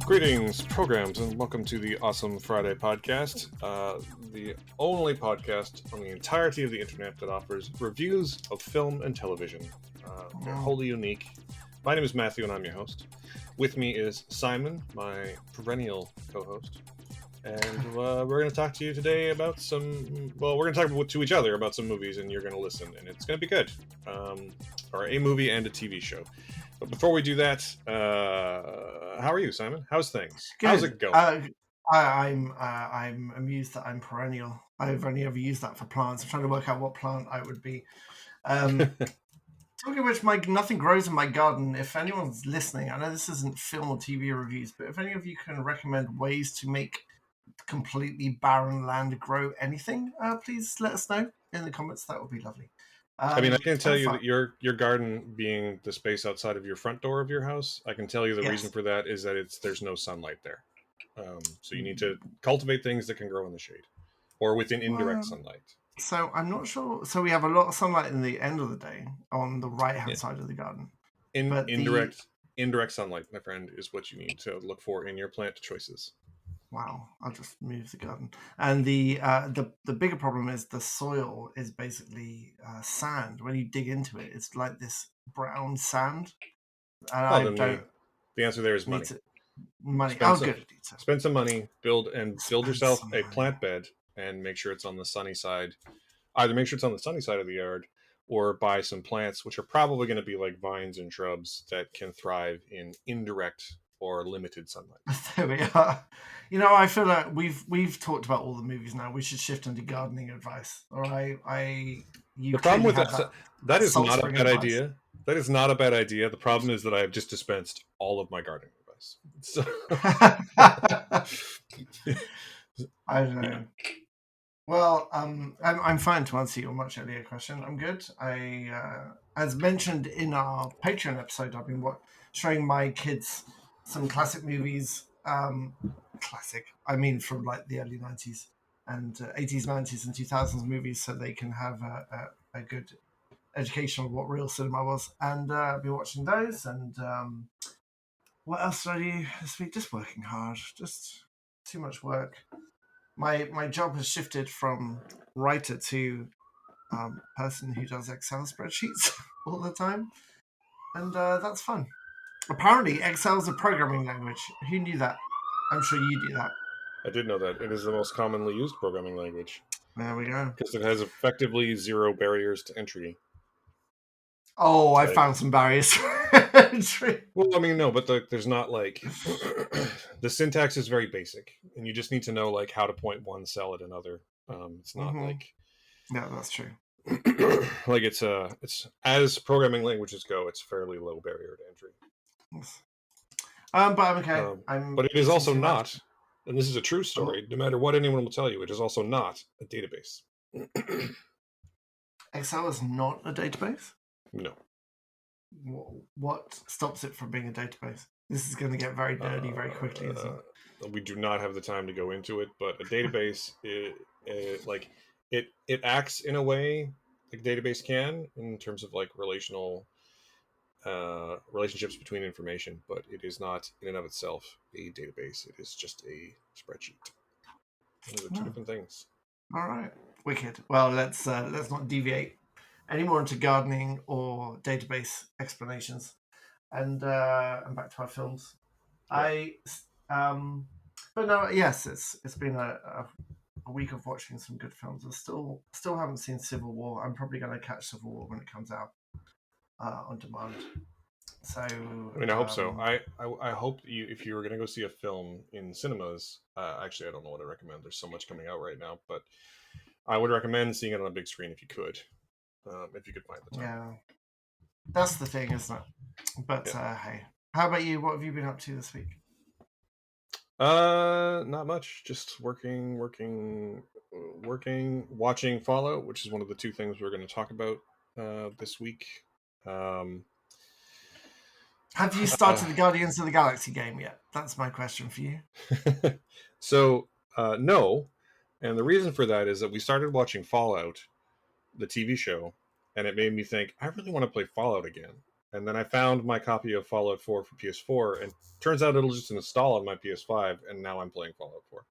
Greetings, programs, and welcome to the Awesome Friday podcast, the only podcast on the entirety of the internet that offers reviews of film and television. They're wholly unique. My name is Matthew, and I'm your host. With me is Simon, my perennial co-host, and we're going to talk to you today about we're going to talk to each other about some movies, and you're going to listen, and it's going to be good. Or a movie and a TV show. But before we do that, how are you, Simon? How's things? Good. How's it going? I'm amused that I'm perennial. I've only ever used that for plants. I'm trying to work out what plant I would be. Talking of which, nothing grows in my garden. If anyone's listening, I know this isn't film or TV reviews, but if any of you can recommend ways to make completely barren land grow anything, please let us know in the comments. That would be lovely. I can tell you that your garden being the space outside of your front door of your house, I can tell you the reason for that is that there's no sunlight there. So you need to cultivate things that can grow in the shade or within indirect sunlight. So I'm not sure. So we have a lot of sunlight in the end of the day on the right-hand side of the garden. Indirect sunlight, my friend, is what you need to look for in your plant choices. Wow, I'll just move the garden. And the bigger problem is the soil is basically sand. When you dig into it, it's like this brown sand. And the answer there is money. Money. Spend some money, build yourself a plant bed, and make sure it's on the sunny side. Either make sure it's on the sunny side of the yard, or buy some plants, which are probably going to be like vines and shrubs that can thrive in indirect or limited sunlight. There we are. You know, I feel like we've talked about all the movies now. We should shift into gardening advice. All right, the problem with that is not a bad idea. That is not a bad idea. The problem is that I have just dispensed all of my gardening advice. So... I don't know. Yeah. Well, I'm fine to answer your much earlier question. I'm good. As mentioned in our Patreon episode, I've been showing my kids some classic movies. Classic, I mean, from like the early 90s and 80s, 90s, and 2000s movies, so they can have a good education of what real cinema was. And I've been watching those. And what else did I do this week? Just working hard. Just too much work. My job has shifted from writer to person who does Excel spreadsheets all the time, and that's fun. Apparently, Excel is a programming language. Who knew that? I'm sure you do that. I did know that. It is the most commonly used programming language. There we go. Because it has effectively zero barriers to entry. Oh, I found some barriers to entry. Well, I mean, no, but there's not like... the syntax is very basic, and you just need to know like how to point one cell at another. It's not like... Yeah, that's true. Like it's as programming languages go, it's fairly low barrier to entry. Yes. But I'm okay. But it is also not, and this is a true story, no matter what anyone will tell you, it is also not a database. Excel is not a database? No. What stops it from being a database? This is going to get very dirty very quickly, isn't it? We do not have the time to go into it, but a database, it acts in a way like a database can in terms of like relationships between information, but it is not in and of itself a database. It is just a spreadsheet. Those are two different things. All right, wicked. Well, let's not deviate any more into gardening or database explanations, and back to our films. Yeah. But no, yes, it's been a week of watching some good films. I still haven't seen Civil War. I'm probably going to catch Civil War when it comes out on demand. So I mean, I hope so. I hope if you were going to go see a film in cinemas, actually, I don't know what I recommend. There's so much coming out right now, but I would recommend seeing it on a big screen if you could find the time. Yeah, that's the thing, isn't it? But hey, how about you? What have you been up to this week? Not much. Just working, watching Fallout, which is one of the two things we're going to talk about this week. Have you started the Guardians of the Galaxy game yet? That's my question for you. So, no. And the reason for that is that we started watching Fallout, the TV show, and it made me think, I really want to play Fallout again. and then I found my copy of Fallout 4 for PS4, and turns out it'll just install on my PS5, and now I'm playing Fallout 4.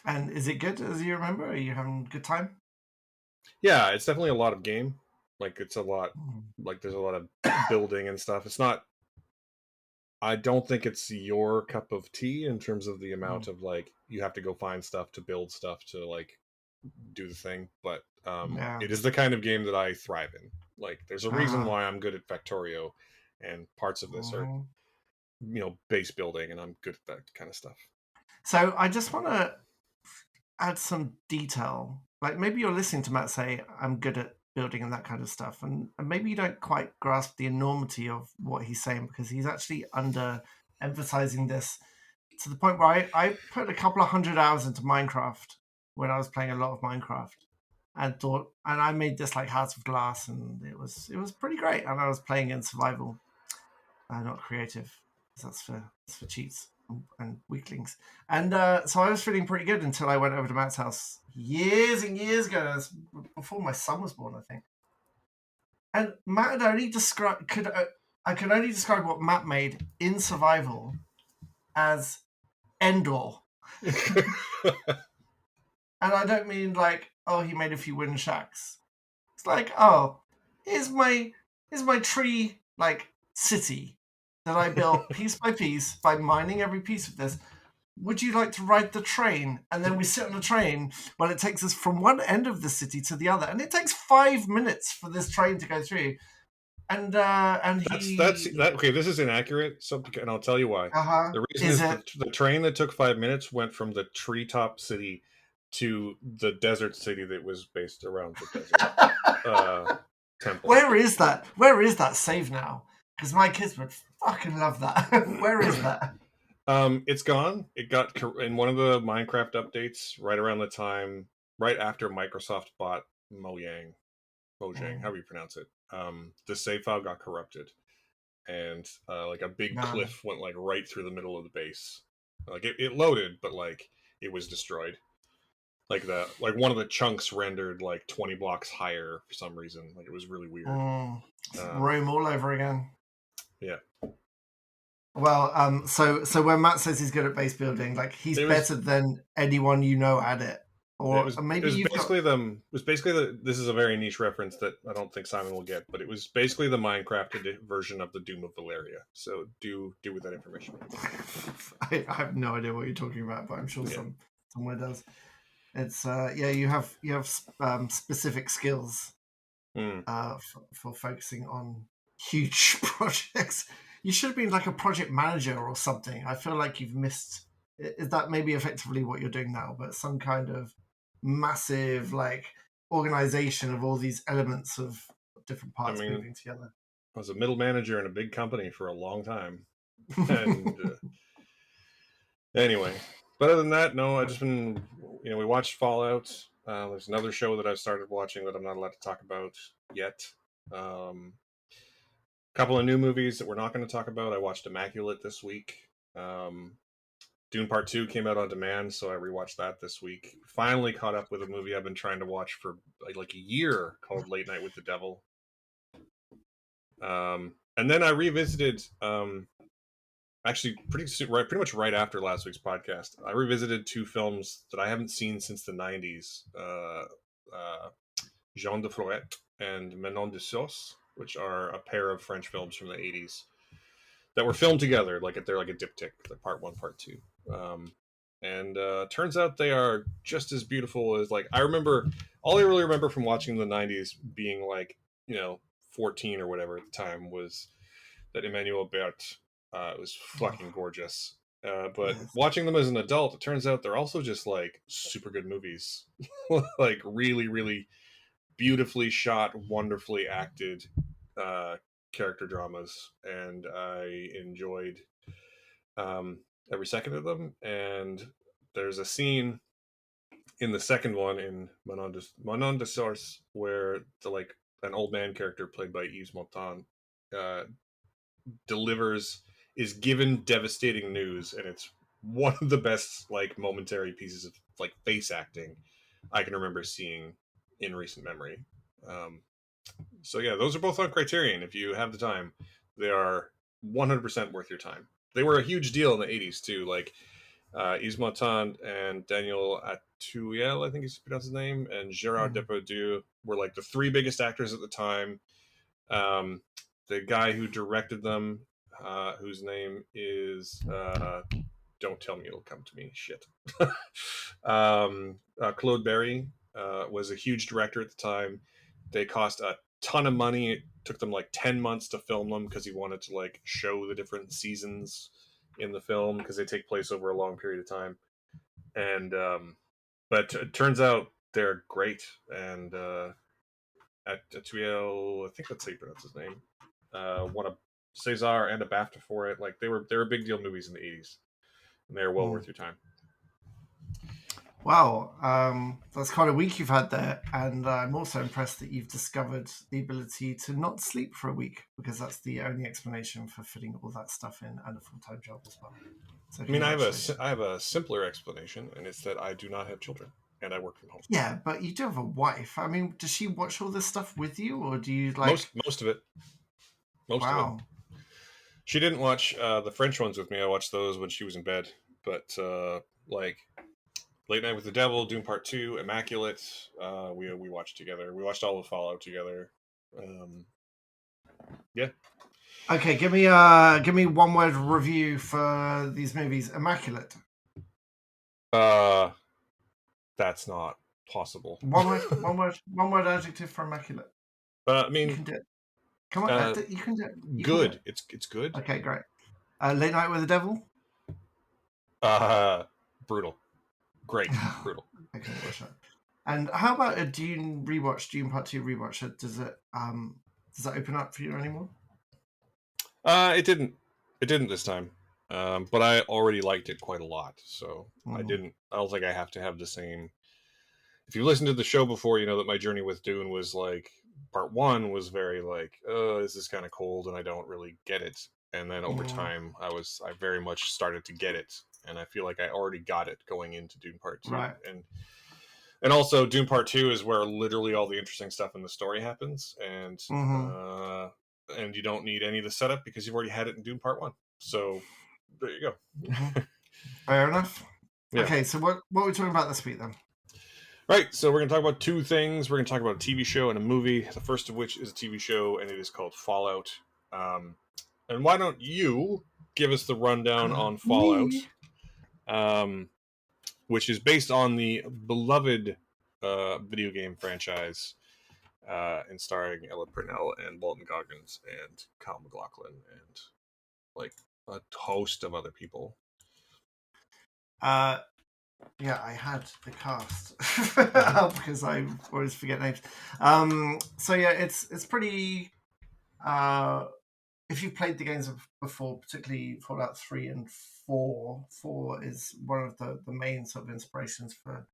And is it good as you remember? Are you having a good time? Yeah, it's definitely a lot of game. Like it's a lot. Mm. Like there's a lot of building and stuff. It's not. I don't think it's your cup of tea in terms of the amount of like you have to go find stuff to build stuff to like do the thing, but Yeah. it is the kind of game that I thrive in. Like there's a reason Uh-huh. why I'm good at Factorio, and parts of this are base building, and I'm good at that kind of stuff. So I just want to add some detail. Like maybe you're listening to Matt say, I'm good at building and that kind of stuff. And maybe you don't quite grasp the enormity of what he's saying because he's actually under emphasizing this to the point where I put a couple of 100 hours into Minecraft when I was playing a lot of Minecraft and I made this like house of glass and it was pretty great. And I was playing in survival, not creative. That's for cheats and weaklings. And so I was feeling pretty good until I went over to Matt's house years and years ago. That was before my son was born, I think. And Matt had only I could only describe what Matt made in survival as Endor. And I don't mean like, oh, he made a few wooden shacks. It's like, oh, here's my tree like city that I built piece by piece by mining every piece of this. Would you like to ride the train? And then we sit on the train while it takes us from one end of the city to the other, and it takes 5 minutes for this train to go through. And that's okay. This is inaccurate, and I'll tell you why. The reason is the train that took 5 minutes went from the treetop city to the desert city that was based around the desert temple. Where is that? Where is that save now? Because my kids would fucking love that. Where is that? It's gone. It got in one of the Minecraft updates right around the time, right after Microsoft bought Mojang, however you pronounce it. The save file got corrupted, and like a big cliff went like right through the middle of the base. Like it loaded, but like it was destroyed. Like one of the chunks rendered like 20 blocks higher for some reason. Like it was really weird. Rome all over again. Yeah. Well, so when Matt says he's good at base building, like he's better than anyone you know at it. Or maybe it was basically this is a very niche reference that I don't think Simon will get, but it was basically the Minecraft version of the Doom of Valeria. So do with that information. I have no idea what you're talking about, but I'm sure somewhere does. It's you have specific skills for focusing on huge projects. You should have been like a project manager or something. I feel like you've missed. Is that maybe effectively what you're doing now? But some kind of massive like organization of all these elements of different parts moving together. I was a middle manager in a big company for a long time, and anyway. But other than that, no. I just been we watched Fallout. There's another show that I've started watching that I'm not allowed to talk about yet. Couple of new movies that we're not going to talk about. I watched Immaculate this week. Dune Part 2 came out on demand, so I rewatched that this week. Finally caught up with a movie I've been trying to watch for like a year called Late Night with the Devil. And then I revisited, actually pretty much right after last week's podcast, I revisited two films that I haven't seen since the 90s. Jean de Florette and Mendes-jones, which are a pair of French films from the 80s that were filmed together. They're like a diptych, like part one, part two. And turns out they are just as beautiful as all I really remember from watching the 90s being 14 or whatever at the time was that Emmanuel Berthe was fucking gorgeous. But watching them as an adult, it turns out they're also just super good movies. Really, really beautifully shot, wonderfully acted character dramas, and I enjoyed every second of them. And there's a scene in the second one in Mendes-jones where an old man character played by Yves Montand is given devastating news, and it's one of the best momentary pieces of face acting I can remember seeing in recent memory. So yeah, those are both on Criterion. If you have the time, they are 100% worth your time. They were a huge deal in the 80s too. Like Yves Montand and Daniel Atuyel, I think he's pronounced his name, and Gerard Depardieu were like the three biggest actors at the time. The guy who directed them, whose name is don't tell me it'll come to me. Shit. Claude Berry was a huge director at the time. They cost a ton of money. It took them like 10 months to film them because he wanted to like show the different seasons in the film because they take place over a long period of time. And but it turns out they're great. And at Atuel, I think that's how you pronounce his name, won a César and a BAFTA for it. Like they were big deal movies in the 80s, and they're well worth your time. Wow, that's quite a week you've had there, and I'm also impressed that you've discovered the ability to not sleep for a week, because that's the only explanation for fitting all that stuff in and a full-time job as well. So I mean, I have a simpler explanation, and it's that I do not have children and I work from home. Yeah, but you do have a wife. I mean, does she watch all this stuff with you, or do you like most of it? Most wow. of it. She didn't watch the French ones with me. I watched those when she was in bed. But like Late Night with the Devil, Doom Part 2, Immaculate, we watched together. We watched all of Fallout together. Yeah. Okay, give me one word review for these movies. Immaculate. That's not possible. One word adjective for immaculate. I mean, you can do it. Come on, you can do it. Good. It's good. Okay, great. Late Night with the Devil. Brutal. Great. Brutal. I couldn't watch that. And how about a Dune rewatch? Dune Part 2 rewatch. Does that open up for you anymore? It didn't. It didn't this time. But I already liked it quite a lot, so I don't think I have to have the same. If you listened to the show before, you know that my journey with Dune was like part 1 was very like, this is kind of cold and I don't really get it. And then over time, I very much started to get it, and I feel like I already got it going into Dune Part 2. Right. And also Dune Part 2 is where literally all the interesting stuff in the story happens, and you don't need any of the setup because you've already had it in Dune Part 1. So there you go. Fair enough. Yeah. Okay, so what are we talking about this week then? Right, so we're going to talk about two things. We're going to talk about a TV show and a movie, the first of which is a TV show, and it is called Fallout. And why don't you give us the rundown on Fallout, which is based on the beloved video game franchise, and starring Ella Purnell and Walton Goggins and Kyle MacLachlan and like a host of other people. Yeah, I had the cast because I always forget names. So yeah, it's pretty. If you've played the games before, particularly Fallout 3 and 4, 4 is one of the main sort of inspirations for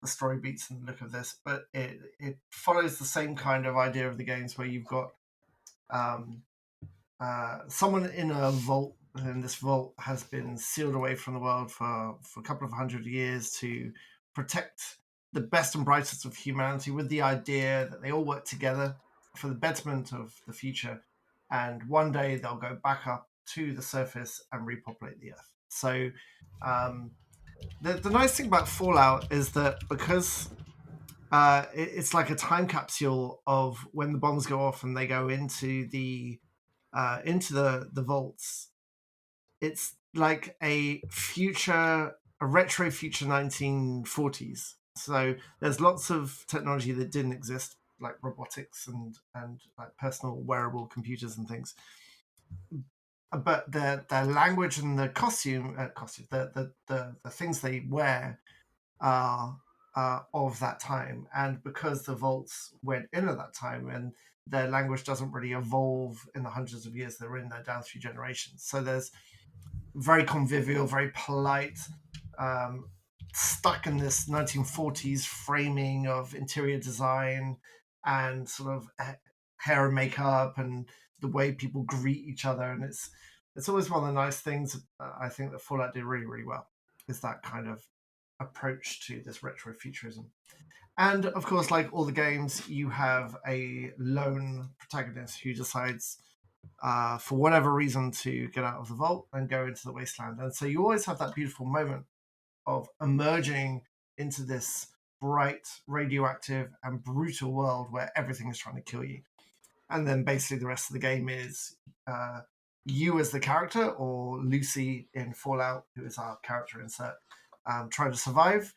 the story beats and the look of this. But it follows the same kind of idea of the games where you've got someone in a vault, and this vault has been sealed away from the world for a couple of 100 years to protect the best and brightest of humanity, with the idea that they all work together for the betterment of the future, and one day they'll go back up to the surface and repopulate the earth. So the nice thing about Fallout is that because it's like a time capsule of when the bombs go off and they go into the vaults. It's like a retro future 1940s. So there's lots of technology that didn't exist, like robotics and like personal wearable computers and things. But their language and the the things they wear are of that time. And because the vaults went in at that time, and their language doesn't really evolve in the hundreds of years they're in, there down through generations. So there's very convivial, very polite, stuck in this 1940s framing of interior design and sort of hair and makeup and the way people greet each other. And it's always one of the nice things I think that Fallout did really, really well, is that kind of approach to this retro futurism. And of course, like all the games, you have a lone protagonist who decides, for whatever reason, to get out of the vault and go into the wasteland. And so you always have that beautiful moment of emerging into this bright, radioactive, and brutal world where everything is trying to kill you. And then basically the rest of the game is you as the character, or Lucy in Fallout, who is our character insert, trying to survive,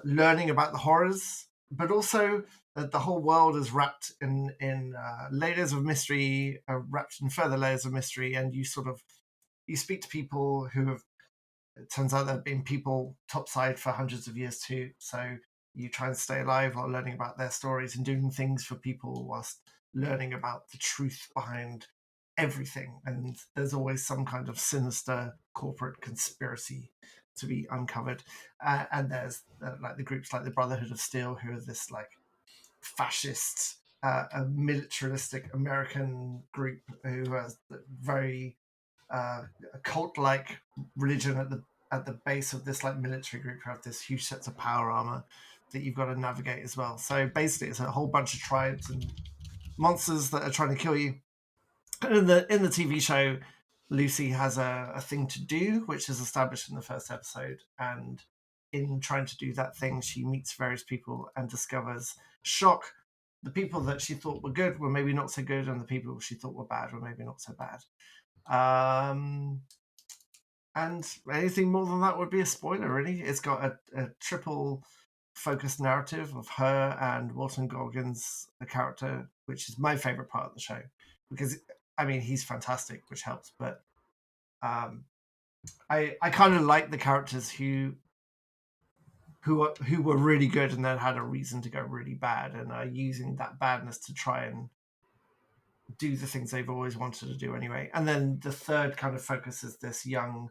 learning about the horrors, but also that the whole world is wrapped in layers of mystery, wrapped in further layers of mystery, and you speak to people who have. It turns out there have been people topside for hundreds of years too. So you try and stay alive while learning about their stories and doing things for people whilst learning about the truth behind everything. And there's always some kind of sinister corporate conspiracy to be uncovered. And there's like the groups like the Brotherhood of Steel, who are this like fascist, a militaristic American group who has very a cult-like religion at the base of this like military group who have this huge sets of power armor that you've got to navigate as well. So basically, it's a whole bunch of tribes and monsters that are trying to kill you. And in the TV show, Lucy has a thing to do, which is established in the first episode. And in trying to do that thing, she meets various people and discovers, shock, the people that she thought were good were maybe not so good, and the people she thought were bad were maybe not so bad. And anything more than that would be a spoiler, really. It's got a triple focused narrative of her and Walton Goggins, the character, which is my favorite part of the show, because I mean he's fantastic, which helps. But I kind of like the characters who were really good and then had a reason to go really bad, and are using that badness to try and do the things they've always wanted to do anyway. And then the third kind of focus is this young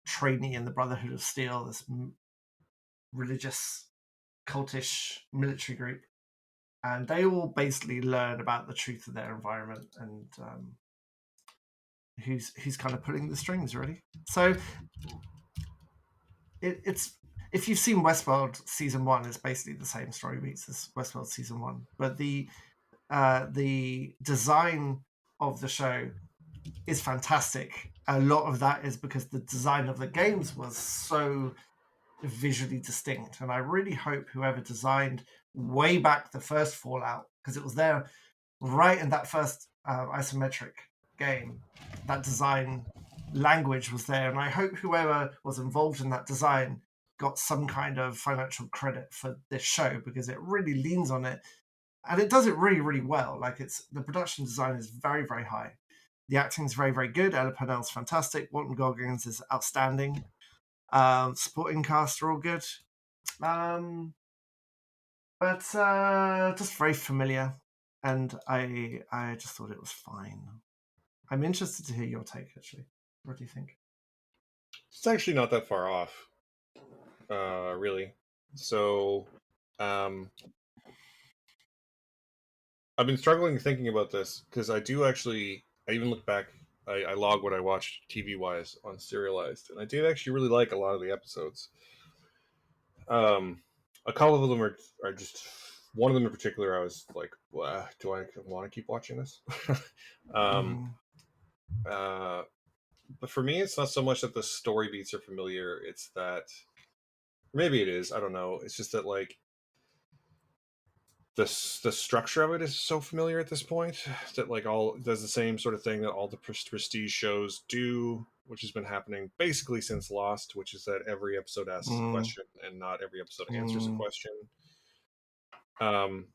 trainee in the Brotherhood of Steel, this religious, cultish military group. And they all basically learn about the truth of their environment and who's kind of pulling the strings, really. So it's if you've seen Westworld season 1, it's basically the same story beats as Westworld season 1, but the design of the show is fantastic. A lot of that is because the design of the games was so visually distinct, and I really hope whoever designed way back the first Fallout, because it was there right in that first isometric game, that design language was there, and I hope whoever was involved in that design got some kind of financial credit for this show, because it really leans on it, and it does it really, really well. Like, it's the production design is very, very high. The acting is very, very good. Ella Purnell's fantastic. Walton Goggins is outstanding. Supporting cast are all good. But just very familiar. And I just thought it was fine. I'm interested to hear your take, actually. What do you think? It's actually not that far off, really. So, I've been struggling thinking about this because I even look back, I log what I watched TV-wise on Serialized, and I did actually really like a lot of the episodes. A couple of them are just, one of them in particular, I was like, well, do I want to keep watching this? But for me, it's not so much that the story beats are familiar, it's that, maybe it is, I don't know, it's just that, like, the structure of it is so familiar at this point that, like, all does the same sort of thing that all the prestige shows do, which has been happening basically since Lost, which is that every episode asks a question and not every episode answers a question. And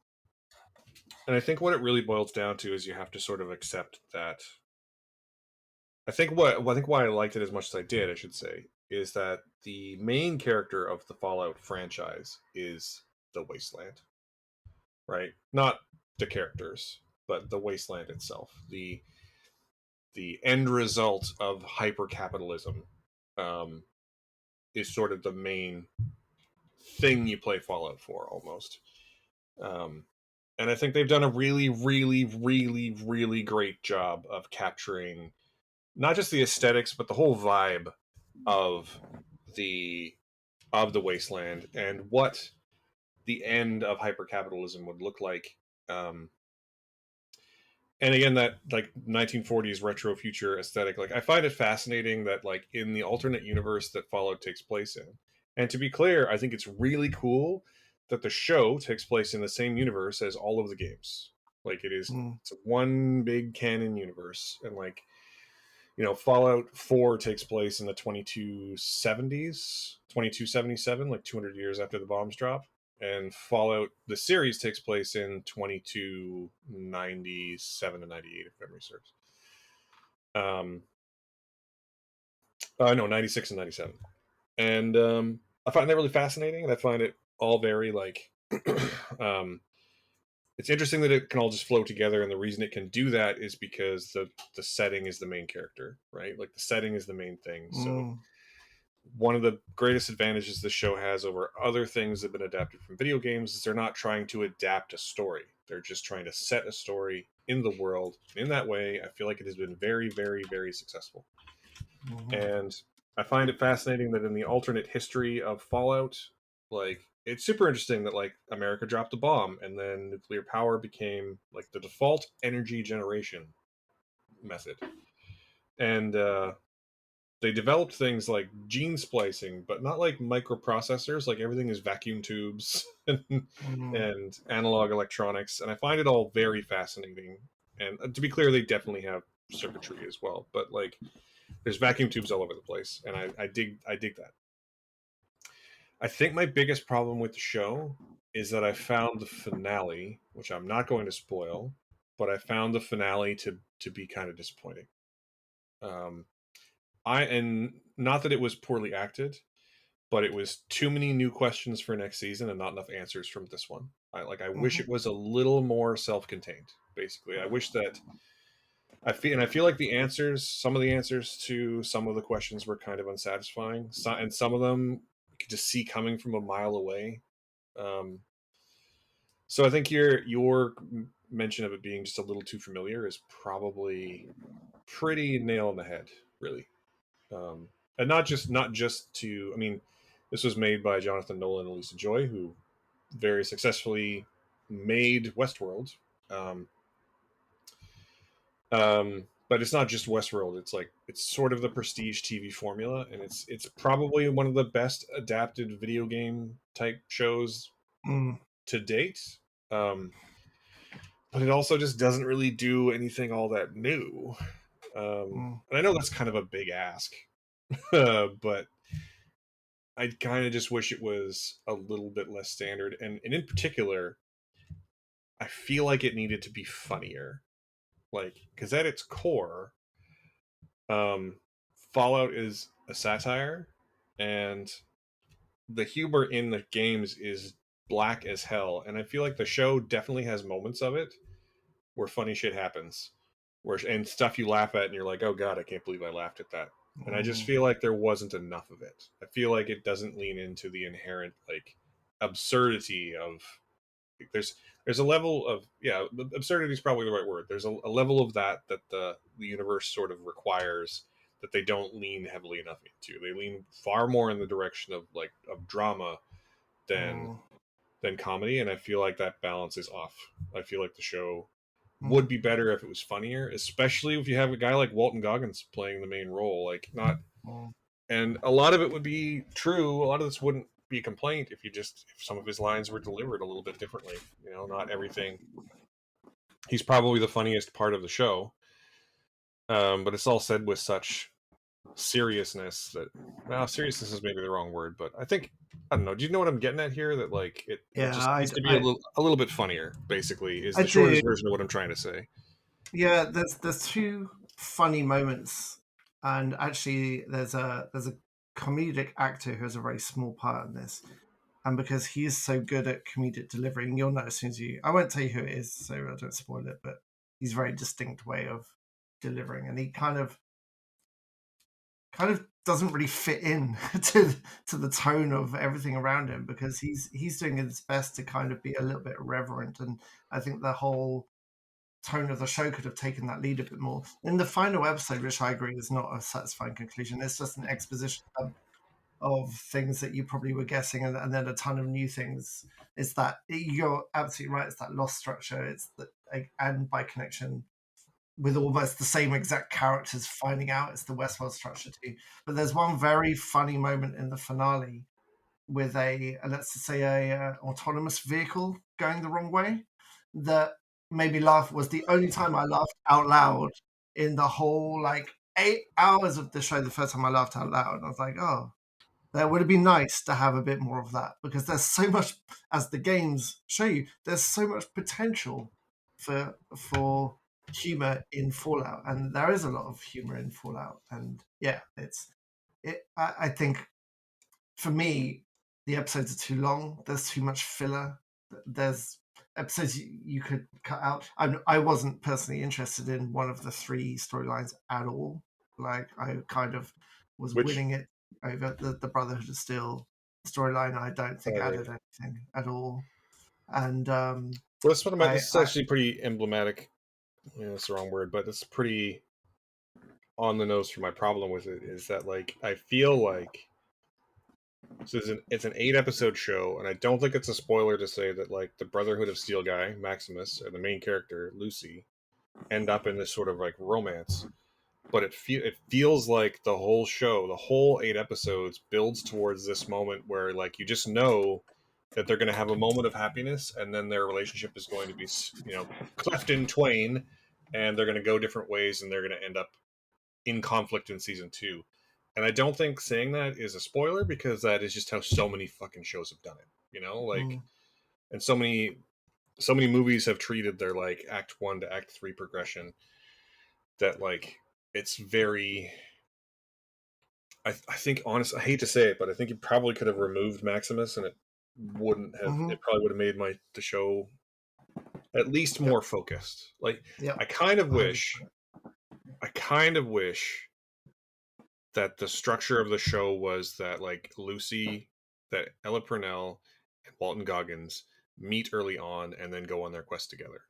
I think what it really boils down to is you have to sort of accept that. I think why I liked it as much as I did, I should say, is that the main character of the Fallout franchise is the Wasteland. Right? Not the characters, but the wasteland itself. The end result of hyper-capitalism is sort of the main thing you play Fallout for, almost. And I think they've done a really, really, really, really great job of capturing not just the aesthetics, but the whole vibe of the wasteland and what the end of hypercapitalism would look like. And again, that like 1940s retro future aesthetic, like I find it fascinating that like in the alternate universe that Fallout takes place in, and to be clear, I think it's really cool that the show takes place in the same universe as all of the games. Like it's one big canon universe, and like Fallout 4 takes place in the 2277, like 200 years after the bombs drop. And Fallout, the series, takes place in 2297 to 98, if memory serves. No, 96 and 97. And I find that really fascinating, and I find it all very, like, it's interesting that it can all just flow together, and the reason it can do that is because the setting is the main character, right? Like, the setting is the main thing. So one of the greatest advantages this show has over other things that have been adapted from video games is they're not trying to adapt a story. They're just trying to set a story in the world. In that way, I feel like it has been very, very, very successful. And I find it fascinating that in the alternate history of Fallout, like, it's super interesting that like America dropped a bomb and then nuclear power became like the default energy generation method. And they developed things like gene splicing, but not like microprocessors. Like everything is vacuum tubes and analog electronics, and I find it all very fascinating. And to be clear, they definitely have circuitry as well, but like there's vacuum tubes all over the place, and I dig that. I think my biggest problem with the show is that I found the finale, which I'm not going to spoil, but I found the finale to be kind of disappointing. And not that it was poorly acted, but it was too many new questions for next season and not enough answers from this one. I wish it was a little more self-contained. Basically, I wish that I feel like some of the answers to some of the questions were kind of unsatisfying, and some of them you could just see coming from a mile away. So I think your mention of it being just a little too familiar is probably pretty nail on the head, really. And not just to. I mean, this was made by Jonathan Nolan and Lisa Joy, who very successfully made Westworld. Um, but it's not just Westworld. It's sort of the prestige TV formula, and it's probably one of the best adapted video game type shows to date. But it also just doesn't really do anything all that new. And I know that's kind of a big ask, but I kind of just wish it was a little bit less standard. And in particular, I feel like it needed to be funnier. Like, because at its core, Fallout is a satire, and the humor in the games is black as hell. And I feel like the show definitely has moments of it where funny shit happens, and stuff you laugh at, and you're like, "Oh God, I can't believe I laughed at that." And I just feel like there wasn't enough of it. I feel like it doesn't lean into the inherent like absurdity of there's a level of absurdity is probably the right word. There's a level of that the universe sort of requires that they don't lean heavily enough into. They lean far more in the direction of drama than comedy, and I feel like that balance is off. I feel like the show would be better if it was funnier, especially if you have a guy like Walton Goggins playing the main role. Like not, and a lot of it would be true. A lot of this wouldn't be a complaint if some of his lines were delivered a little bit differently. Not everything. He's probably the funniest part of the show, but it's all said with such seriousness that seriousness is maybe the wrong word, but I don't know. Do you know what I'm getting at here? That like it just needs to be a little bit funnier. Basically, is the shortest version of what I'm trying to say. Yeah, there's two funny moments, and actually there's a comedic actor who has a very small part in this, and because he's so good at comedic delivery, and you'll know as soon as I won't tell you who it is, so I don't spoil it, but he's a very distinct way of delivering, and he kind of doesn't really fit in to the tone of everything around him, because he's doing his best to kind of be a little bit irreverent, and I think the whole tone of the show could have taken that lead a bit more. In the final episode, which I agree is not a satisfying conclusion, it's just an exposition dump of things that you probably were guessing, and then a ton of new things. It's that you're absolutely right. It's that lost structure. It's that, and by connection with almost the same exact characters finding out it's the Westworld structure too. But there's one very funny moment in the finale with let's say a autonomous vehicle going the wrong way that made me laugh. Was the only time I laughed out loud in the whole 8 hours of the show. The first time I laughed out loud, I was like, oh, that would have been nice to have a bit more of that, because there's so much, as the games show you, there's so much potential for humor in Fallout, and there is a lot of humor in Fallout. And yeah, I think for me, the episodes are too long. There's too much filler. There's episodes you could cut out. I wasn't personally interested in one of the 3 storylines at all. Like, I kind of was winning it over the Brotherhood of Steel storyline. I don't think added anything at all. And well, this is actually pretty emblematic. That's the wrong word, but it's pretty on the nose for my problem with it. Is that I feel like so it's an 8-episode show, and I don't think it's a spoiler to say that the Brotherhood of Steel guy Maximus and the main character Lucy end up in this sort of romance. But it feels like the whole show, the whole 8 episodes, builds towards this moment where you just know that they're going to have a moment of happiness, and then their relationship is going to be cleft in twain, and they're going to go different ways, and they're going to end up in conflict in season 2. And I don't think saying that is a spoiler, because that is just how so many fucking shows have done it, and so many movies have treated their act 1 to act 3 progression that it's very. I think, honestly, I hate to say it, but I think you probably could have removed Maximus, and it wouldn't have. It probably would have made the show at least more focused. I kind of wish that the structure of the show was that Lucy, that Ella Purnell, and Walton Goggins meet early on and then go on their quest together,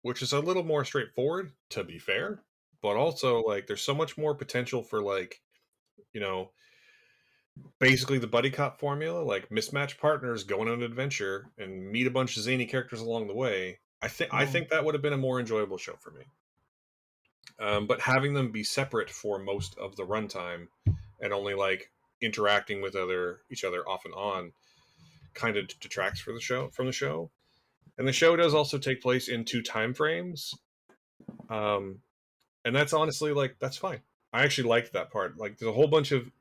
which is a little more straightforward, to be fair, but also there's so much more potential for basically the buddy cop formula, mismatched partners going on an adventure and meet a bunch of zany characters along the way. I think that would have been a more enjoyable show for me. But having them be separate for most of the runtime and only interacting with each other off and on kind of detracts from the show. And the show does also take place in 2 time frames. And that's honestly that's fine. I actually liked that part. There's a whole bunch of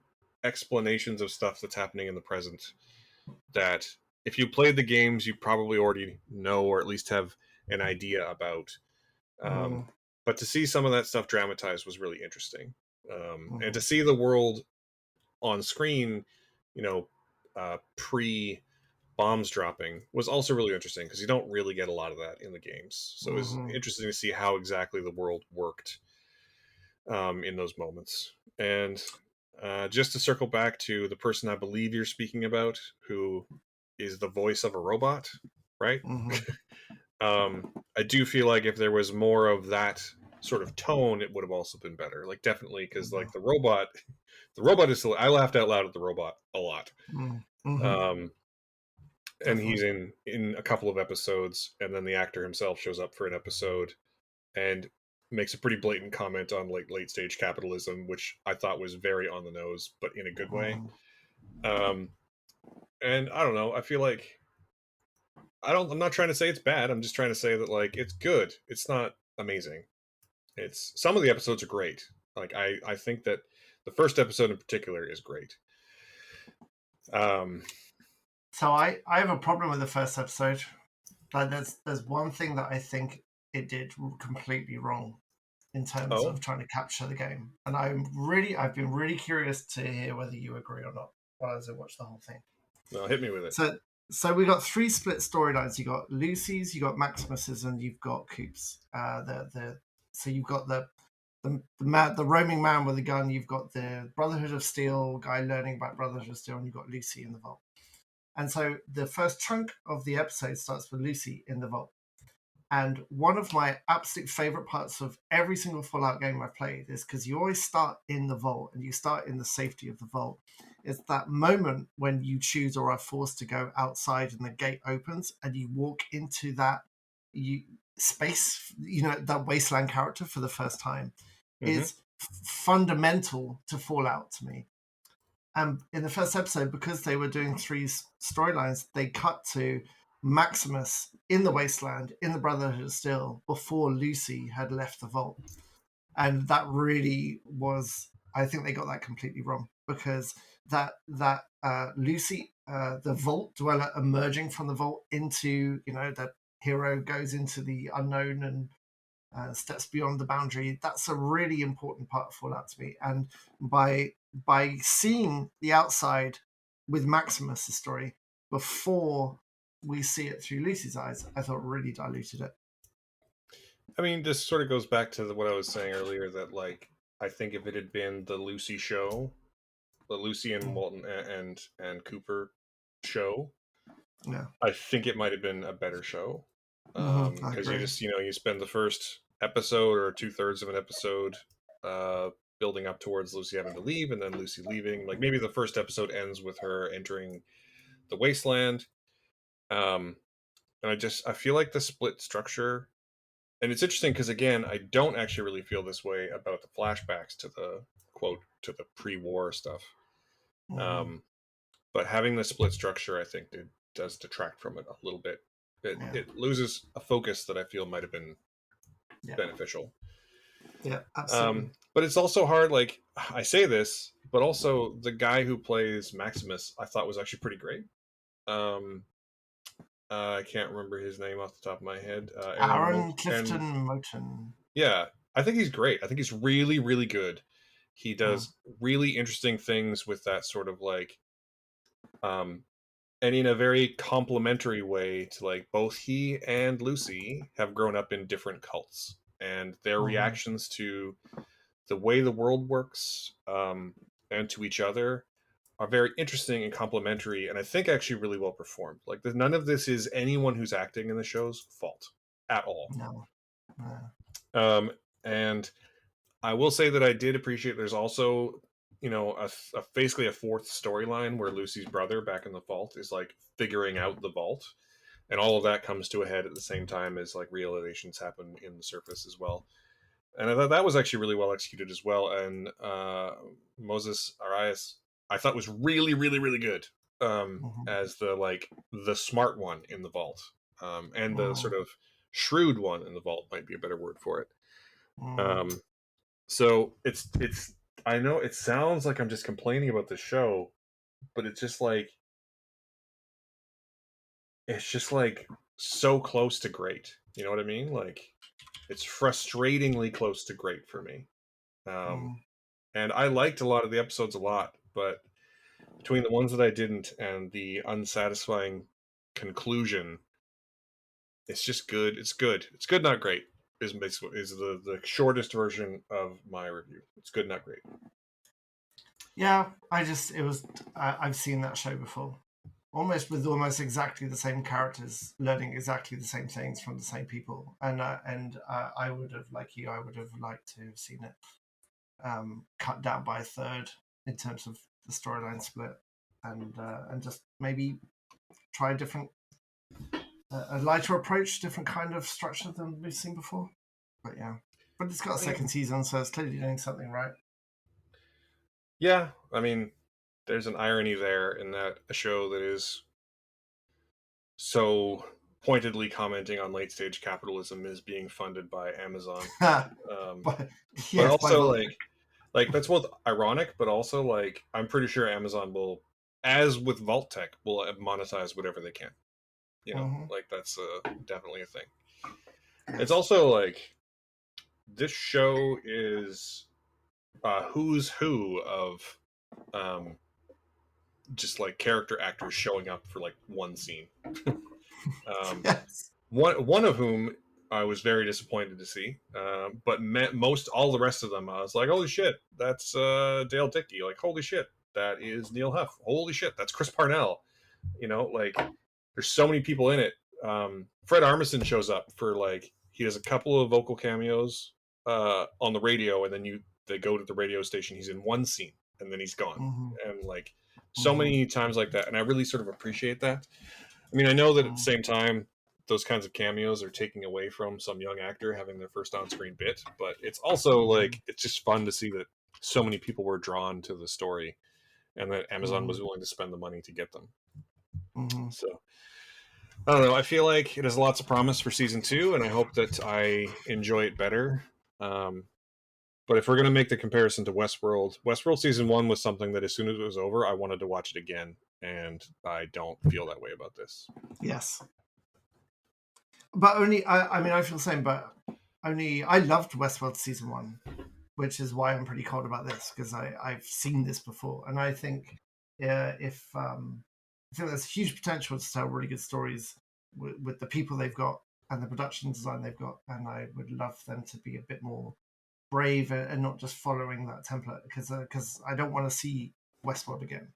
explanations of stuff that's happening in the present that if you played the games you probably already know, or at least have an idea about. But to see some of that stuff dramatized was really interesting. And to see the world on screen, pre bombs dropping, was also really interesting, because you don't really get a lot of that in the games. So it was interesting to see how exactly the world worked in those moments. And just to circle back to the person I believe you're speaking about, who is the voice of a robot, right? I do feel like if there was more of that sort of tone, it would have also been better. Definitely, because the robot is still. I laughed out loud at the robot a lot. And he's in a couple of episodes, and then the actor himself shows up for an episode and makes a pretty blatant comment on late stage capitalism, which I thought was very on the nose, but in a good way. And I don't know. I feel like I'm not trying to say it's bad. I'm just trying to say that it's good. It's not amazing. It's some of the episodes are great. I think that the first episode in particular is great. So I have a problem with the first episode. There's one thing that I think it did completely wrong in terms of trying to capture the game, and I've been really curious to hear whether you agree or not as I watch the whole thing. No, hit me with it. So we got 3 split storylines. You got Lucy's, you got Maximus's, and you've got Coop's. So you've got the roaming man with a gun. You've got the Brotherhood of Steel guy learning about Brotherhood of Steel, and you've got Lucy in the vault. And so the first chunk of the episode starts with Lucy in the vault. And one of my absolute favorite parts of every single Fallout game I've played is because you always start in the vault and you start in the safety of the vault. It's that moment when you choose or are forced to go outside and the gate opens and you walk into that space, that wasteland character for the first time is fundamental to Fallout to me. And in the first episode, because they were doing 3 storylines, they cut to Maximus in the wasteland, in the Brotherhood of Steel, before Lucy had left the vault. And that really was, I think they got that completely wrong, because that Lucy, the vault dweller emerging from the vault into, that hero goes into the unknown and steps beyond the boundary. That's a really important part of Fallout to me. And by seeing the outside with Maximus' story before we see it through Lucy's eyes, I thought really diluted it. I mean, this sort of goes back to what I was saying earlier, that like I think if it had been the Lucy show, the Lucy and Walton and Cooper show, I think it might have been a better show. Because you just you spend the first episode or 2/3 of an episode building up towards Lucy having to leave, and then Lucy leaving. Like maybe the first episode ends with her entering the wasteland. And I feel like the split structure, and it's interesting because again, I don't actually really feel this way about the flashbacks to the pre-war stuff. But having the split structure, I think, does detract from it a little bit. It loses a focus that I feel might have been beneficial. Yeah, absolutely. But it's also hard. Like I say this, but also the guy who plays Maximus, I thought was actually pretty great. I can't remember his name off the top of my head. Aaron Clifton Moten. Yeah, I think he's great. I think he's really, really good. He does really interesting things with that sort of like, and in a very complimentary way to like both he and Lucy have grown up in different cults, and their reactions to the way the world works and to each other are very interesting and complimentary, and I think actually really well performed. Like none of this is anyone who's acting in the show's fault at all. No. And I will say that I did appreciate there's also basically a fourth storyline where Lucy's brother back in the vault is like figuring out the vault, and all of that comes to a head at the same time as like realizations happen in the surface as well. And I thought that was actually really well executed as well. And Moses Arias, I thought was really, really, really good as the smart one in the vault, and the sort of shrewd one in the vault might be a better word for it. So it's. I know it sounds like I'm just complaining about the show, but it's just like so close to great. You know what I mean? Like it's frustratingly close to great for me. And I liked a lot of the episodes a lot, but between the ones that I didn't and the unsatisfying conclusion, it's just good. It's good. It's good, not great. Is the shortest version of my review. It's good, not great. Yeah, I've seen that show before. Almost exactly the same characters learning exactly the same things from the same people, and I would have, like you, I would have liked to have seen it cut down by a third in terms of the storyline split, and just maybe try a lighter approach, different kind of structure than we've seen before. But it's got a second season, so it's clearly doing something right. Yeah, I mean, there's an irony there in that a show that is so pointedly commenting on late stage capitalism is being funded by Amazon. But also like that's both ironic, but also like I'm pretty sure Amazon will, as with Vault Tech, will monetize whatever they can. Like that's definitely a thing. It's also like this show is who's who of just like character actors showing up for like one scene. Yes. One of whom I was very disappointed to see, but all the rest of them, I was like, holy shit, that's Dale Dickey. Like, holy shit, that is Neil Huff. Holy shit, that's Chris Parnell. Like, there's so many people in it Fred Armisen shows up for like he has a couple of vocal cameos on the radio, and then they go to the radio station. He's in one scene, and then he's gone, and like so many times like that. And I really sort of appreciate that. I mean, I know that at the same time, those kinds of cameos are taking away from some young actor having their first on-screen bit, but it's also like it's just fun to see that so many people were drawn to the story, and that Amazon was willing to spend the money to get them. So I don't know. I feel like it has lots of promise for season 2, and I hope that I enjoy it better. But if we're going to make the comparison to Westworld season 1 was something that as soon as it was over, I wanted to watch it again, and I don't feel that way about this. Yes. But only, I mean, I feel the same, but only, I loved Westworld season 1, which is why I'm pretty cold about this, because I've seen this before. And I think I think there's huge potential to tell really good stories with the people they've got and the production design they've got. And I would love them to be a bit more brave and not just following that template, because I don't want to see Westworld again.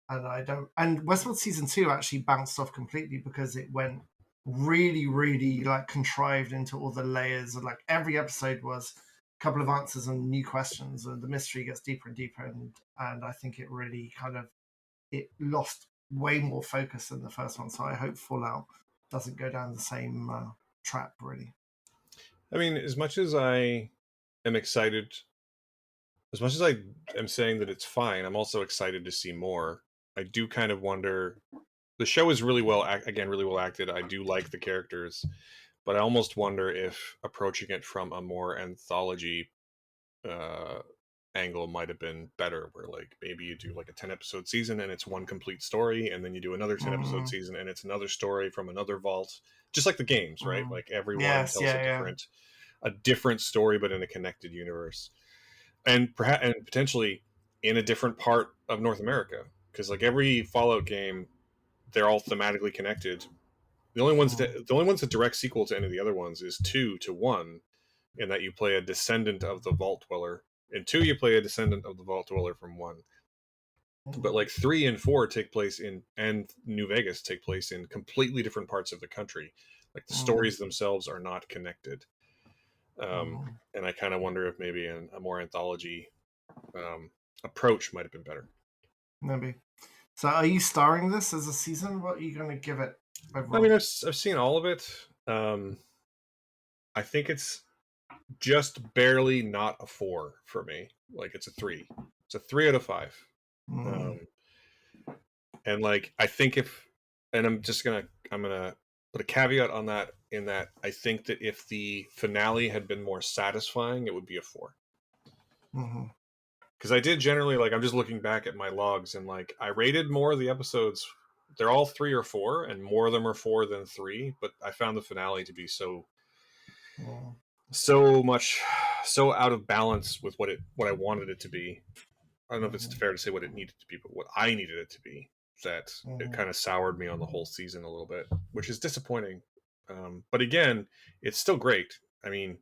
And Westworld season 2 actually bounced off completely because it went really, really like contrived into all the layers of like every episode was a couple of answers and new questions, and the mystery gets deeper and deeper, and I think it really kind of it lost way more focus than the first one. So I hope Fallout doesn't go down the same trap, really. I mean, as much as I am excited, as much as I am saying that it's fine, I'm also excited to see more. I do kind of wonder. The show is really well acted. I do like the characters, but I almost wonder if approaching it from a more anthology angle might have been better, where like maybe you do like a 10 episode season and it's one complete story, and then you do another 10 episode season and it's another story from another vault, just like the games, right? Like everyone tells a different story, but in a connected universe, and perhaps and potentially in a different part of North America, because like every Fallout game, they're all thematically connected. The only ones that direct sequel to any of the other ones is 2 to 1, in that you play a descendant of the Vault Dweller. In 2, you play a descendant of the Vault Dweller from 1. But like 3 and 4 take place and New Vegas take place in completely different parts of the country. Like the stories themselves are not connected. And I kind of wonder if maybe a more anthology approach might have been better. Maybe. So are you starring this as a season? What are you going to give it overall? I mean, I've seen all of it. I think it's just barely not a 4 for me. Like it's a 3. It's a 3 out of 5. And like I think I'm gonna put a caveat on that, in that I think that if the finale had been more satisfying, it would be a 4. Because I did generally, like, I'm just looking back at my logs, and like I rated more of the episodes. They're all 3 or 4, and more of them are 4 than 3. But I found the finale to be so out of balance with what I wanted it to be. I don't know if it's fair to say what it needed to be, but what I needed it to be, that it kind of soured me on the whole season a little bit, which is disappointing. But again, it's still great. I mean,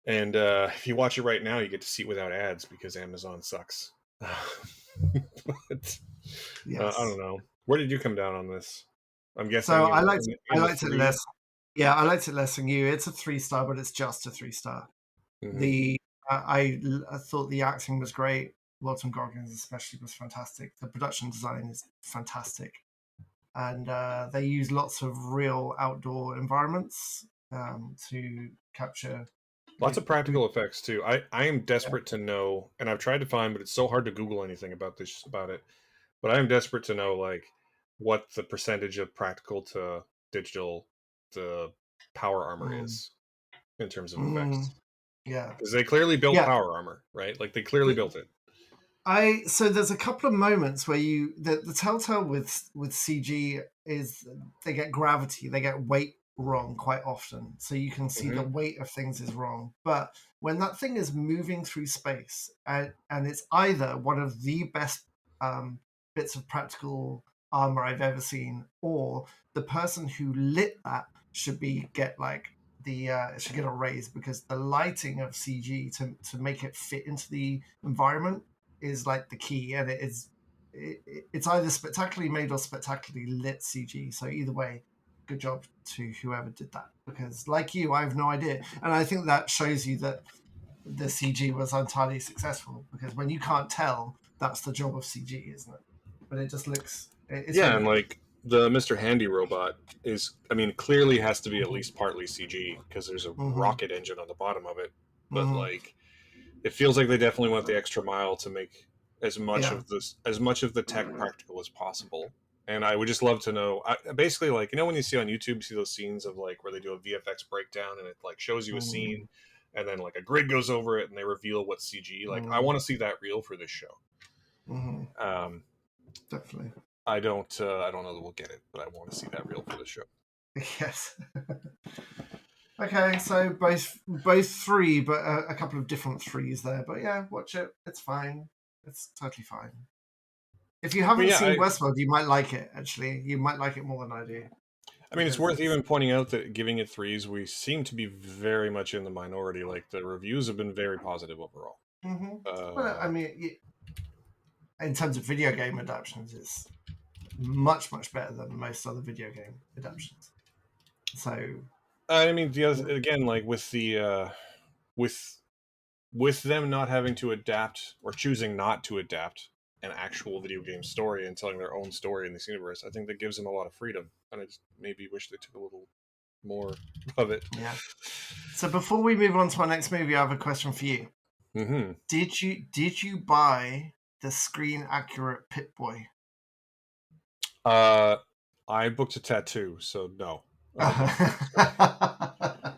and if you watch it right now, you get to see it without ads because Amazon sucks. But I don't know. Where did you come down on this? I'm guessing. So I liked it less. Yeah, I liked it less than you. It's a 3-star, but it's just a 3-star. I thought the acting was great. Walton Goggins especially was fantastic. The production design is fantastic, and they use lots of real outdoor environments to capture. Lots of practical effects too. I am desperate to know, and I've tried to find, but it's so hard to Google anything about it. But I am desperate to know like what the percentage of practical to digital the power armor is in terms of effects. Yeah, because they clearly built power armor, right? Like they clearly built it. So there's a couple of moments where the telltale with CG is they get gravity, they get weight wrong quite often. So you can see the weight of things is wrong. But when that thing is moving through space and it's either one of the best bits of practical armor I've ever seen, or the person who lit that should get a raise, because the lighting of CG to make it fit into the environment is like the key, and it's either spectacularly made or spectacularly lit CG. So either way, good job to whoever did that, because like you, I have no idea, and I think that shows you that the CG was entirely successful, because when you can't tell, that's the job of CG, isn't it? But it just looks, it's Yeah, really and good. like the Mr. Handy robot is, I mean, clearly has to be at least partly CG because there's a Mm-hmm. rocket engine on the bottom of it. But Mm-hmm. like, it feels like they definitely went the extra mile to make Yeah. as much of the tech practical as possible. And I would just love to know, basically, like, you know, when you see on YouTube, you see those scenes of like where they do a VFX breakdown and it like shows you a Mm-hmm. scene, and then like a grid goes over it and they reveal what's CG. Like, I want to see that reel for this show. Mm-hmm. Um, Definitely. I don't know that we'll get it, but I want to see that reel for this show. Yes. Okay, so both three, but a couple of different threes there. But yeah, watch it. It's fine. It's totally fine. If you I mean, haven't yeah, seen Westworld, you might like it. Actually, you might like it more than I do. I mean, it's worth even pointing out that giving it threes, we seem to be very much in the minority. Like the reviews have been very positive overall. Mm-hmm. Well, I mean, in terms of video game adaptations, it's much better than most other video game adaptations. So, I mean, again, like with the with with them not having to adapt or choosing not to adapt an actual video game story and telling their own story in this universe, I think that gives them a lot of freedom, and I just maybe wish they took a little more of it. yeah. So before we move on to our next movie, I have a question for you. Mm-hmm. Did you buy the screen accurate Pit Boy? I booked a tattoo, so no. Uh-huh.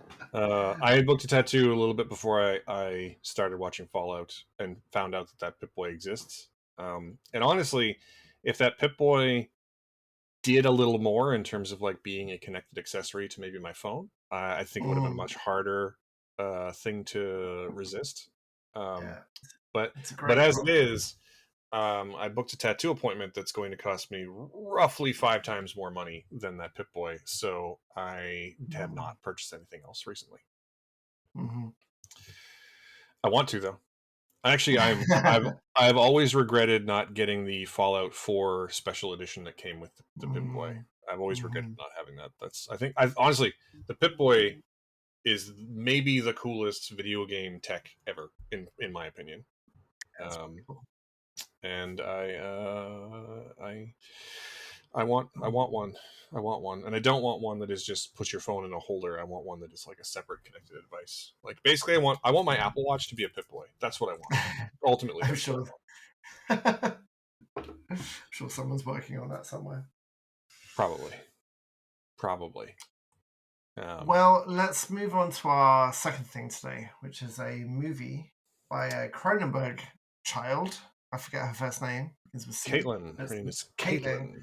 I had booked a tattoo a little bit before I started watching Fallout and found out that Pip-Boy exists. And honestly, if that Pip-Boy did a little more in terms of like being a connected accessory to maybe my phone, I think it would have been a much harder thing to resist. Um, Yeah, but it's a but great as it prop. is, I booked a tattoo appointment that's going to cost me roughly 5 times more money than that Pip-Boy, so I have not purchased anything else recently. Mm-hmm. I want to though. Actually, I've always regretted not getting the Fallout 4 special edition that came with the Pip-Boy. I've always regretted Mm-hmm. not having that. I think I've honestly, the Pip-Boy is maybe the coolest video game tech ever in my opinion. That's pretty Um, cool. and I want one. I want one, and I don't want one that is just put your phone in a holder. I want one that is like a separate connected device. Like basically, I want my Apple Watch to be a Pip-Boy. That's what I want. Ultimately, I'm that's what I sure. want. I'm sure someone's working on that somewhere. Probably, probably. Well, let's move on to our second thing today, which is a movie by a Cronenberg child. I forget her first name. Begins with C. Caitlin. Her It's name is Caitlin. Caitlin.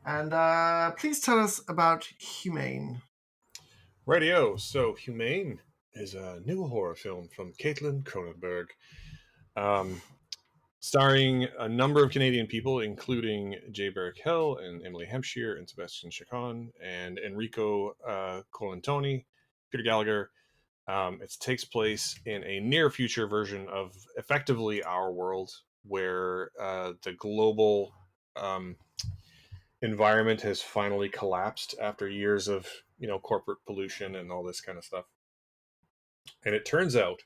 And please tell us about Humane. Radio. So, Humane is a new horror film from Caitlin Cronenberg. Um, Starring a number of Canadian people, including Jay Baruchel and Emily Hampshire and Sebastian Chacon and Enrico Colantoni, Peter Gallagher. It takes place in a near future version of effectively our world, where the global um, environment has finally collapsed after years of corporate pollution and all this kind of stuff. And it turns out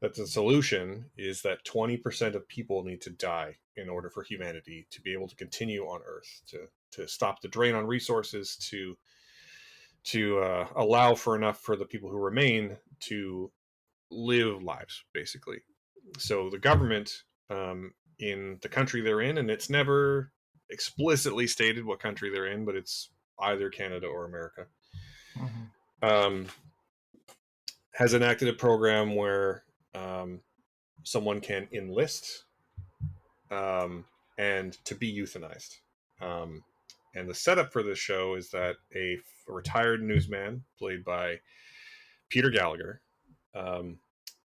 that the solution is that 20% of people need to die in order for humanity to be able to continue on Earth, to stop the drain on resources, to allow for enough for the people who remain to live lives, basically. So the government, in the country they're in, and it's never explicitly stated what country they're in, but it's either Canada or America, Mm-hmm. um, has enacted a program where someone can enlist and to be euthanized. Um, and the setup for this show is that a retired newsman, played by Peter Gallagher, um,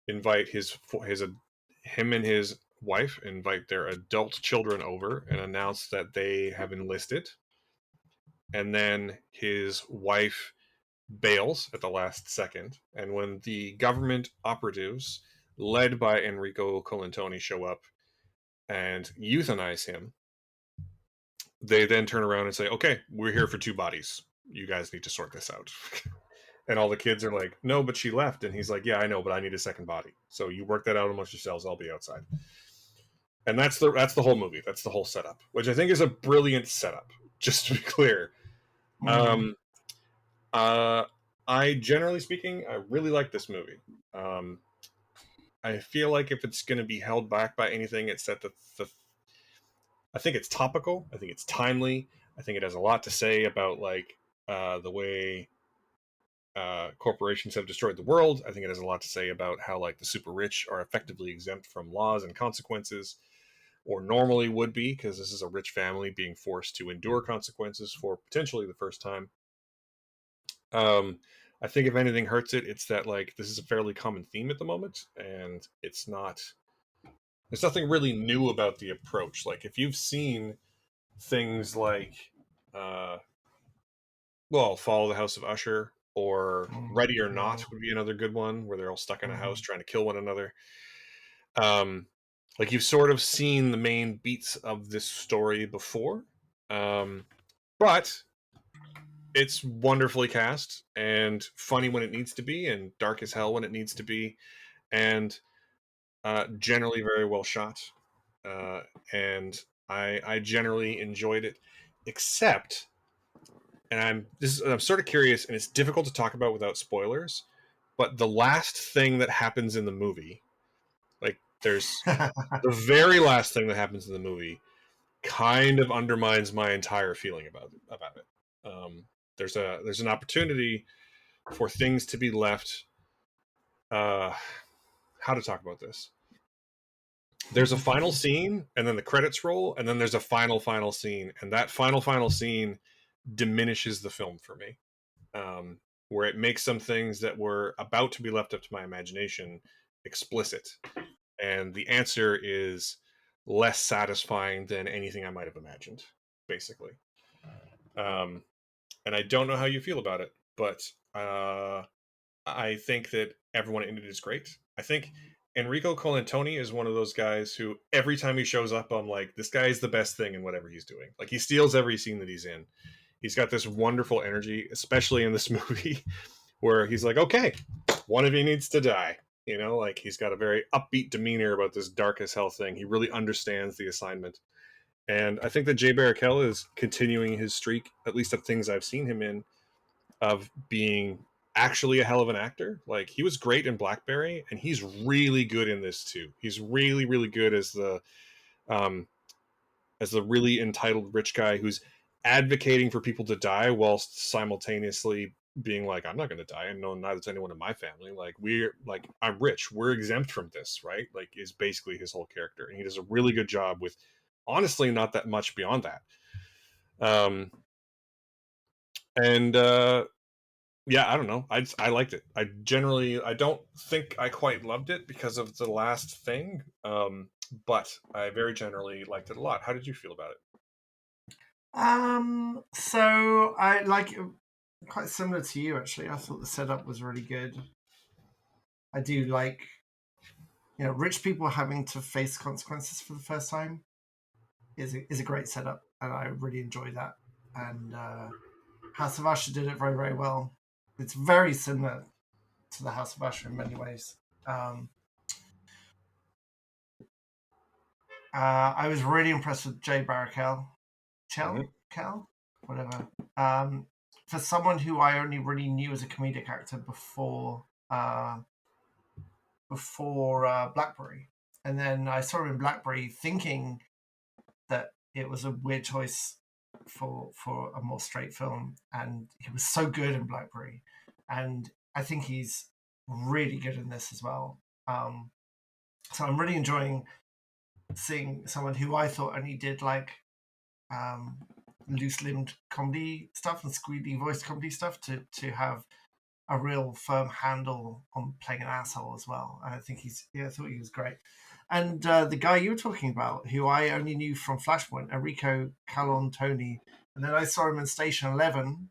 invite him and his wife invite their adult children over and announce that they have enlisted. And then his wife bails at the last second. And when the government operatives, led by Enrico Colantoni, show up and euthanize him, they then turn around and say, okay, we're here for 2 bodies. You guys need to sort this out. And all the kids are like, no, but she left. And he's like, yeah, I know, but I need a second body. So you work that out amongst yourselves. I'll be outside. And that's the whole movie. That's the whole setup, which I think is a brilliant setup. Just to be clear, Mm. I generally speaking, I really like this movie. Um, I feel like if it's going to be held back by anything, it's that the I think it's topical. I think it's timely. I think it has a lot to say about like the way corporations have destroyed the world. I think it has a lot to say about how like the super rich are effectively exempt from laws and consequences, or normally would be, because this is a rich family being forced to endure consequences for potentially the first time. Um, I think if anything hurts it, it's that like this is a fairly common theme at the moment, and it's not. There's nothing really new about the approach. Like if you've seen things like, uh, well, Follow the House of Usher or Ready or Yeah. Not would be another good one where they're all stuck in a house Mm. trying to kill one another. Um, like you've sort of seen the main beats of this story before, but it's wonderfully cast and funny when it needs to be, and dark as hell when it needs to be, and generally very well shot. Uh, and I generally enjoyed it, except, and I'm sort of curious, and it's difficult to talk about without spoilers. But the last thing that happens in the movie, like there's the very last thing that happens in the movie, kind of undermines my entire feeling about it. There's an opportunity for things to be left. Uh, how to talk about this? There's a final scene, and then the credits roll, and then there's a final scene, and that final scene diminishes the film for me, where it makes some things that were about to be left up to my imagination explicit, and the answer is less satisfying than anything I might have imagined, basically. Um, and I don't know how you feel about it, but I think that everyone in it is great. I think Enrico Colantoni is one of those guys who every time he shows up, I'm like, this guy is the best thing in whatever he's doing. Like he steals every scene that he's in. He's got this wonderful energy, especially in this movie, where he's like, okay, one of you needs to die. You know, like he's got a very upbeat demeanor about this dark as hell thing. He really understands the assignment. And I think that Jay Baruchel is continuing his streak, at least of things I've seen him in, of being actually a hell of an actor. Like he was great in Blackberry, and he's really good in this too. He's really, really good um, as the really entitled rich guy who's advocating for people to die whilst simultaneously being like, I'm not going to die, and no, neither is anyone in my family. Like we're like, I'm rich, we're exempt from this, right? Like is basically his whole character, and he does a really good job with honestly not that much beyond that. Um, and Yeah, I don't know. I liked it. I don't think I quite loved it because of the last thing, but I very generally liked it a lot. How did you feel about it? So I like quite similar to you actually. I thought the setup was really good. I do like, rich people having to face consequences for the first time is a great setup, and I really enjoy that. And House of Usher did it very, very well. It's very similar to the House of Usher in many ways. Um, I was really impressed with Jay Baruchel, Mm-hmm. Cal, whatever. For someone who I only really knew as a comedic actor before Blackberry, and then I saw him in Blackberry, thinking that it was a weird choice for a more straight film, and he was so good in Blackberry, and I think he's really good in this as well. So I'm really enjoying seeing someone who I thought only did like um, loose-limbed comedy stuff and squealy voice comedy stuff to have a real firm handle on playing an asshole as well. And I think I thought he was great. And the guy you were talking about, who I only knew from Flashpoint, Enrico Colantoni, and then I saw him in Station 11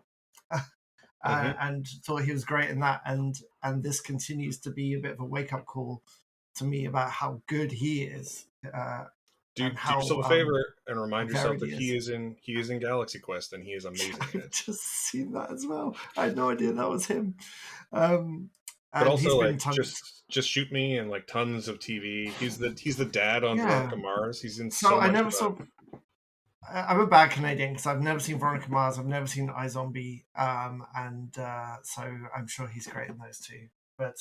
Mm-hmm. and thought he was great in that. And this continues to be a bit of a wake-up call to me about how good he is. Do and yourself a how favor and remind yourself varied that he is. he is in Galaxy Quest, and he is amazing in I've it. just seen that as well. I had no idea that was him. Um, But and he's also, been like, tons. just shoot me and like tons of TV. He's the dad on Yeah. Veronica Mars. He's in So so I much never of that. saw. I'm a bad Canadian because I've never seen Veronica Mars. I've never seen iZombie, and so I'm sure he's great in those two. But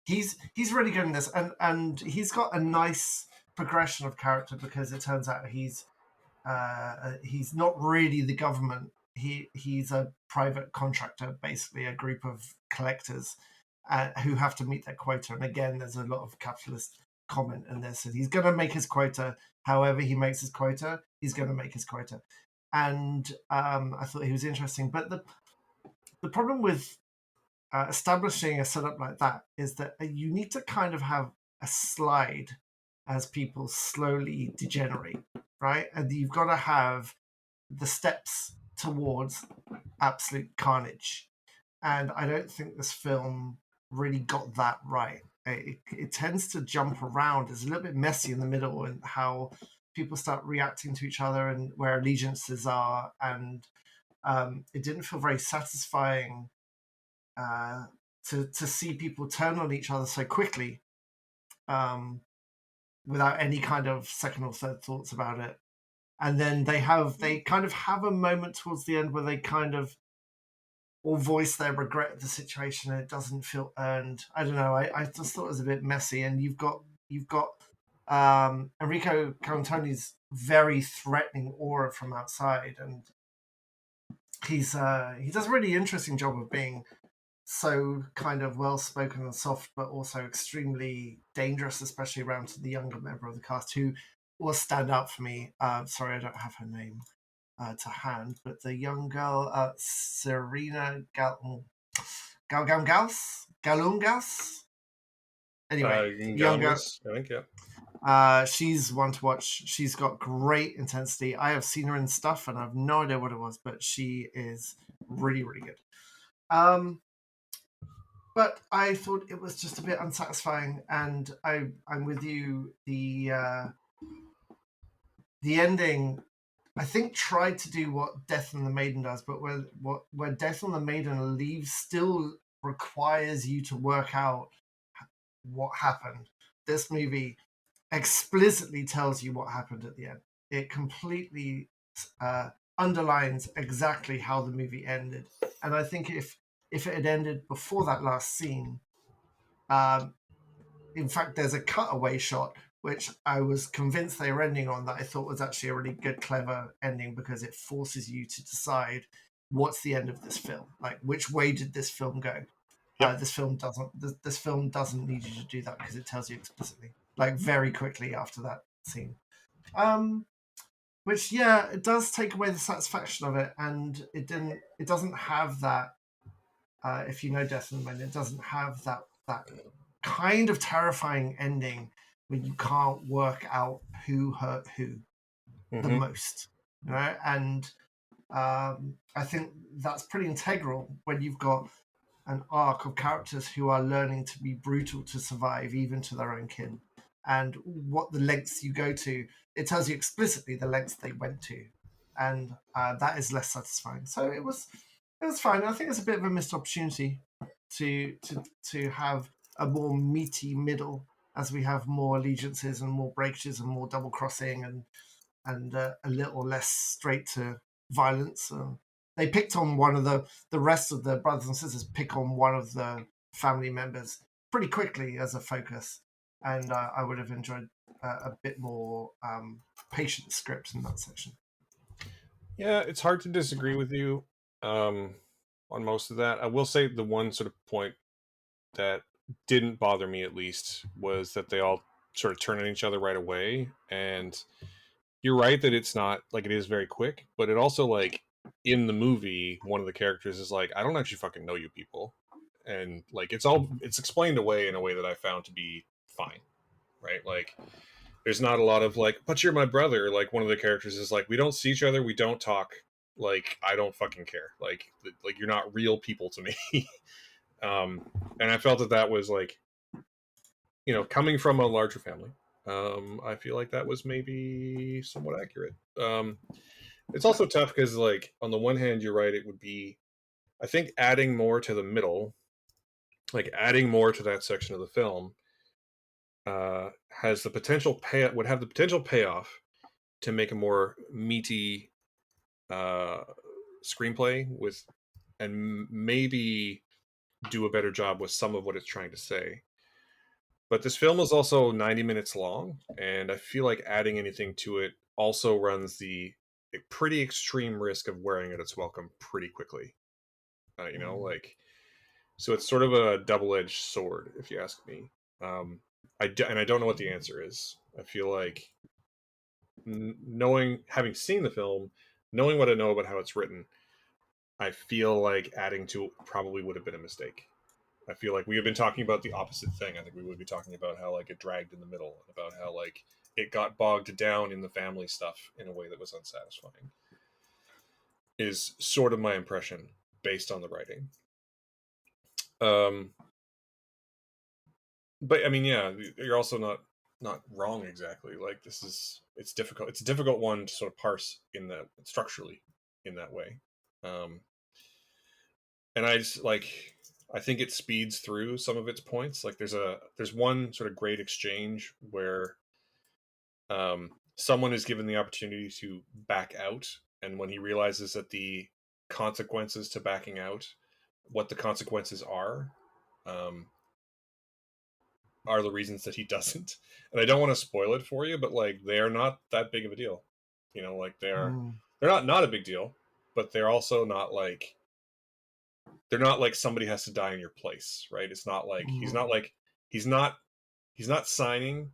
he's really good in this, and he's got a nice progression of character because it turns out he's not really the government. He's a private contractor, basically a group of collectors who have to meet their quota. And again, there's a lot of capitalist comment in this. And he's going to make his quota. However, he makes his quota, he's going to make his quota. And I thought he was interesting. But the problem with establishing a setup like that is that you need to kind of have a slide as people slowly degenerate, right? And you've got to have the steps towards absolute carnage. And I don't think this film really got that right. It tends to jump around. It's a little bit messy in the middle and how people start reacting to each other and where allegiances are. And it didn't feel very satisfying to see people turn on each other so quickly um, without any kind of second or third thoughts about it. And then they kind of have a moment towards the end where they kind of all voice their regret of the situation, and it doesn't feel earned. I don't know. I just thought it was a bit messy, and you've got Enrico Colantoni's very threatening aura from outside, and he does a really interesting job of being so kind of well spoken and soft, but also extremely dangerous, especially around to the younger member of the cast who will stand out for me. Sorry, I don't have her name to hand, but the young girl, Serena Galungas. Anyway, younger. I think, yeah. She's one to watch. She's got great intensity. I have seen her in stuff, and I have no idea what it was, but she is really, really good. But I thought it was just a bit unsatisfying, and I'm with you. The ending, I think, tried to do what Death and the Maiden does, but where Death and the Maiden leaves still requires you to work out what happened. This movie explicitly tells you what happened at the end. It completely underlines exactly how the movie ended, and I think if it had ended before that last scene, in fact, there's a cutaway shot which I was convinced they were ending on that I thought was actually a really good, clever ending because it forces you to decide what's the end of this film. Like, which way did this film go? Yep. This film doesn't need you to do that because it tells you explicitly, like very quickly after that scene. Which, yeah, it does take away the satisfaction of it, and it doesn't have that. If you know Death and the Man, it doesn't have that kind of terrifying ending when you can't work out who hurt who the most, you know. And I think that's pretty integral when you've got an arc of characters who are learning to be brutal to survive, even to their own kin, and what the lengths you go to. It tells you explicitly the lengths they went to, and that is less satisfying. So it was fine. I think it's a bit of a missed opportunity to have a more meaty middle as we have more allegiances and more breakages and more double crossing and a little less straight to violence. They picked on one of the rest of the brothers and sisters pick on one of the family members pretty quickly as a focus, and I would have enjoyed a bit more patient script in that section. Yeah, it's hard to disagree with you on most of that. I will say the one sort of point that didn't bother me, at least, was that they all sort of turn on each other right away. And you're right that it's not like it is very quick, but it also, like, in the movie, one of the characters is like, I don't actually fucking know you people. And like it's explained away in a way that I found to be fine. Right? Like, there's not a lot of like, but you're my brother. Like, one of the characters is like, we don't see each other, we don't talk. Like, I don't fucking care. Like you're not real people to me. And I felt that was like, you know, coming from a larger family, I feel like that was maybe somewhat accurate. It's also tough because, like, on the one hand, you're right. It would be, I think, adding more to the middle, like adding more to that section of the film, has the potential would have the potential payoff to make a more meaty uh, screenplay with, and maybe do a better job with some of what it's trying to say. But this film is also 90 minutes long, and I feel like adding anything to it also runs the pretty extreme risk of wearing out its welcome pretty quickly. Like, so it's sort of a double-edged sword, if you ask me. And I don't know what the answer is. I feel like having seen the film, knowing what I know about how it's written, I feel like adding to it probably would have been a mistake. I feel like we have been talking about the opposite thing. I think we would be talking about how, like, it dragged in the middle, about how, like, it got bogged down in the family stuff in a way that was unsatisfying. Is sort of my impression based on the writing. But I mean, yeah, you're also not wrong exactly. Like, it's difficult. It's a difficult one to sort of parse in that structurally in that way. And I think it speeds through some of its points. Like, there's one sort of great exchange where someone is given the opportunity to back out, and when he realizes that the consequences to backing out, what the consequences um, are the reasons that he doesn't. And I don't want to spoil it for you, but, like, they are not that big of a deal. Like, they're not a big deal, but they're also not like, they're not like somebody has to die in your place, right? It's not like he's not signing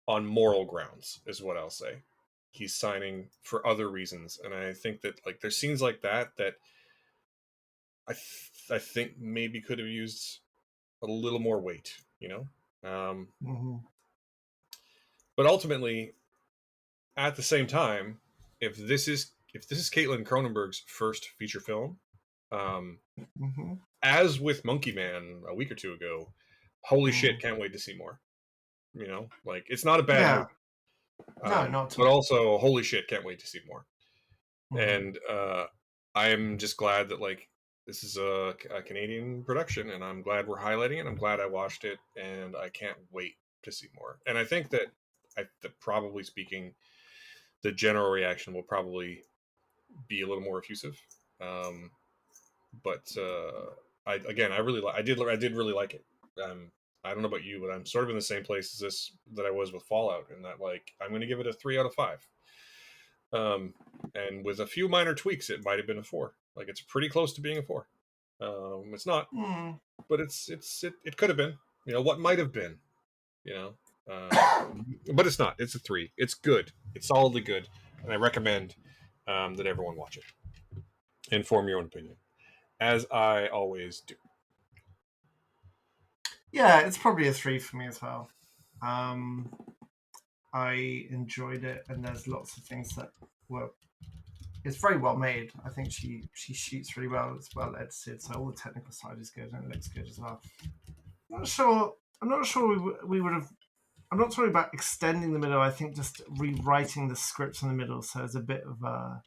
on moral grounds, is what I'll say. He's signing for other reasons, and I think that, like, there's scenes like that I think maybe could have used a little more weight, But ultimately, at the same time, if this is Caitlin Cronenberg's first feature film, as with Monkey Man a week or two ago, holy shit, can't wait to see more. Like, it's not a bad movie. No, not but also, holy shit, can't wait to see more. And I am just glad that, like, this is a Canadian production, and I'm glad we're highlighting it. I'm glad I watched it, and I can't wait to see more. And I think that, probably speaking, the general reaction will probably be a little more effusive. But I did really like it. I don't know about you, but I'm sort of in the same place as this that I was with Fallout, in that, like, I'm going to give it a 3 out of 5. And with a few minor tweaks, it might have been a 4. Like, it's pretty close to being a 4. It's not, but it could have been. What might have been. But it's not. It's a 3. It's good. It's solidly good, and I recommend that everyone watch it and form your own opinion, as I always do. Yeah, it's probably a 3 for me as well. I enjoyed it, and there's lots of things that were. It's very well made. I think she shoots really well. It's well edited, so all the technical side is good, and it looks good as well. I'm not sure we would have. I'm not talking about extending the middle. I think just rewriting the script in the middle, so it's a bit of a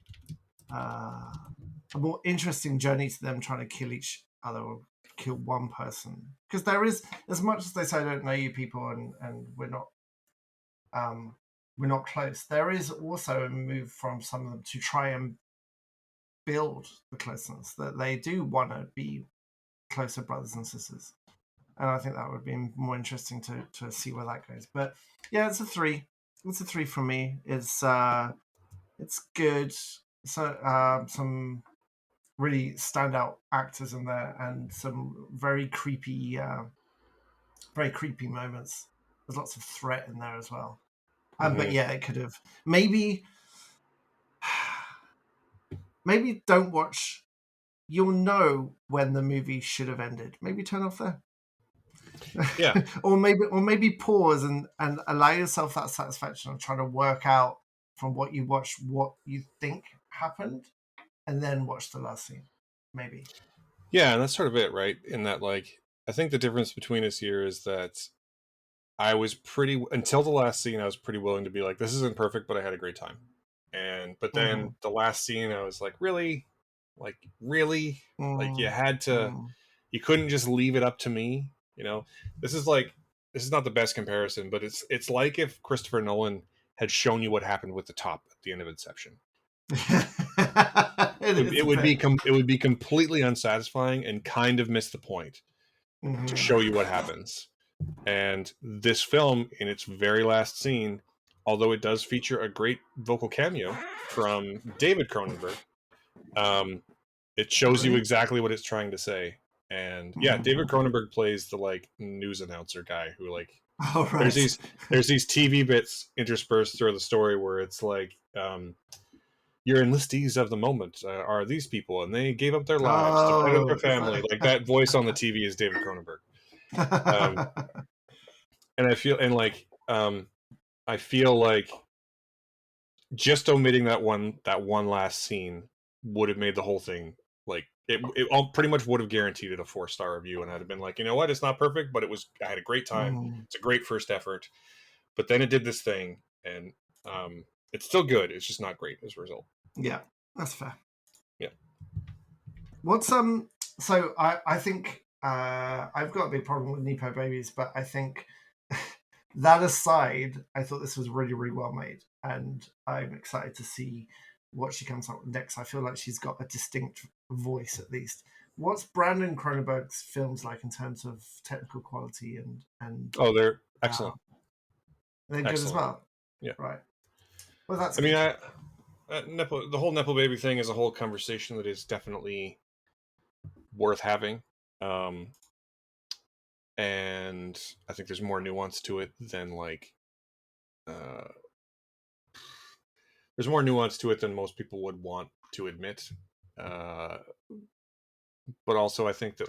more interesting journey to them trying to kill each other or kill one person. Because there is, as much as they say, I don't know you people, and we're not close. There is also a move from some of them to try and build the closeness, that they do want to be closer brothers and sisters. And I think that would be more interesting to see where that goes. But yeah, it's a 3. It's a 3 from me. It's good. So some really standout actors in there, and some very creepy moments. There's lots of threat in there as well. But yeah, it could have maybe don't watch. You'll know when the movie should have ended. Maybe turn off there. Yeah. or maybe pause and allow yourself that satisfaction of trying to work out from what you watched what you think happened, and then watch the last scene. Maybe. Yeah, and that's sort of it, right? In that, like, I think the difference between us here is that I was pretty until the last scene. I was pretty willing to be like, "This isn't perfect, but I had a great time." But then the last scene, I was like, "Really, really, you had to. You couldn't just leave it up to me." This is this is not the best comparison, but it's like if Christopher Nolan had shown you what happened with the top at the end of Inception. it would be completely unsatisfying and kind of miss the point to show you what happens. And this film, in its very last scene, although it does feature a great vocal cameo from David Cronenberg, it shows you exactly what it's trying to say. And yeah, David Cronenberg plays the news announcer guy who there's these TV bits interspersed through the story where it's your enlistees of the moment are these people, and they gave up their lives to fight with their family. That voice on the TV is David Cronenberg. And I feel like just omitting that one last scene would have made the whole thing it all pretty much would have guaranteed it a 4-star review, and I'd have been like, you know what, it's not perfect, but I had a great time. It's a great first effort, but then it did this thing, and it's still good. It's just not great as a result. Yeah, that's fair. Yeah. What's so I think I've got a big problem with Nepo Babies, but I think that aside, I thought this was really, really well made, and I'm excited to see what she comes up with next. I feel like she's got a distinct voice, at least. What's Brandon Cronenberg's films like in terms of technical quality and oh, they're excellent. They're good as well. Yeah. Right. Well, that's. I mean, the whole Nepo Baby thing is a whole conversation that is definitely worth having. And I think there's more nuance to it than there's more nuance to it than most people would want to admit. But also I think that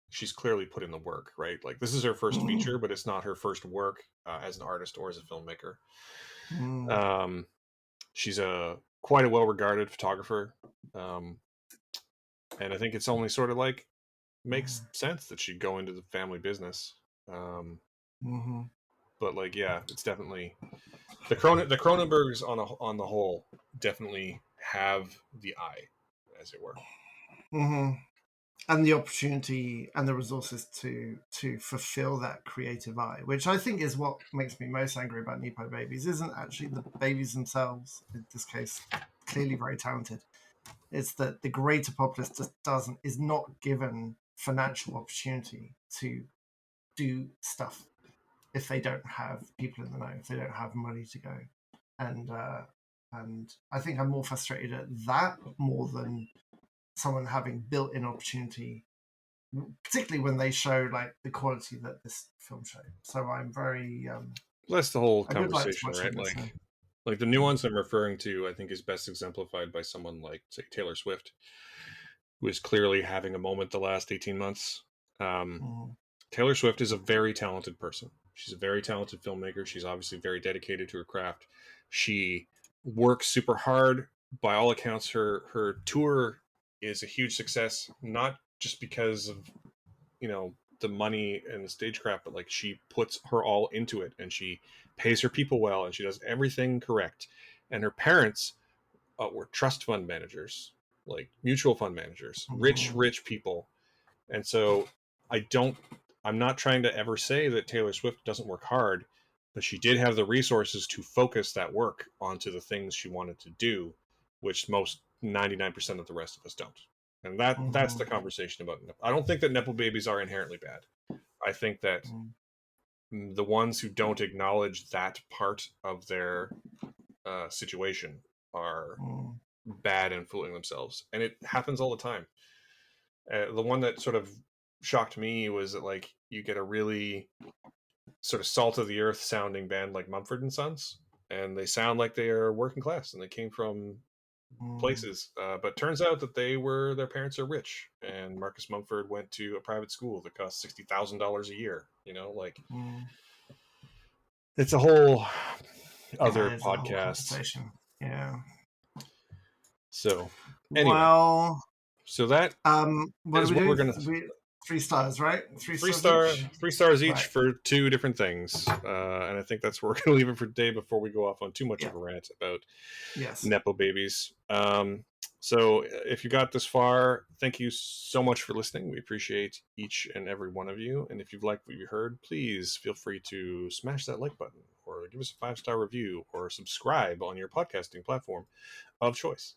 she's clearly put in the work, right? This is her first feature, but it's not her first work as an artist or as a filmmaker. She's quite a well-regarded photographer. And I think it's only sort of makes sense that she'd go into the family business. But yeah, it's definitely the Cronenbergs on the whole definitely have the eye, as it were, and the opportunity and the resources to fulfill that creative eye, which I think is what makes me most angry about Nepo Babies. Isn't actually the babies themselves, in this case, clearly very talented. It's that the greater populace just is not given financial opportunity to do stuff if they don't have people in the know, if they don't have money to go. And I think I'm more frustrated at that more than someone having built-in opportunity, particularly when they show the quality that this film showed. So I'm very that's the whole conversation, right? Like the nuance I'm referring to, I think, is best exemplified by someone like, say, Taylor Swift, who is clearly having a moment the last 18 months. Taylor Swift is a very talented person. She's a very talented filmmaker. She's obviously very dedicated to her craft. She works super hard. By all accounts, her tour is a huge success, not just because of the money and the stagecraft, but she puts her all into it, and she pays her people well, and she does everything correct. And her parents were trust fund managers, mutual fund managers, rich people. And so I'm not trying to ever say that Taylor Swift doesn't work hard, but she did have the resources to focus that work onto the things she wanted to do, which most 99% of the rest of us don't. And that's the conversation about I don't think that Nepo Babies are inherently bad. I think that the ones who don't acknowledge that part of their situation are bad and fooling themselves. And it happens all the time. The one that sort of shocked me was that you get a really sort of salt of the earth sounding band like Mumford & Sons, and they sound like they are working class and they came from places, but turns out that their parents are rich, and Marcus Mumford went to a private school that cost $60,000 a year. It's a whole other podcast. Yeah. So anyway, so that what is what we're gonna. 3 stars, right? 3 stars each? 3 stars each Right. for 2 different things. And I think that's where we're going to leave it for today before we go off on too much of a rant about Nepo babies. So if you got this far, thank you so much for listening. We appreciate each and every one of you. And if you've liked what you heard, please feel free to smash that like button or give us a 5-star review or subscribe on your podcasting platform of choice.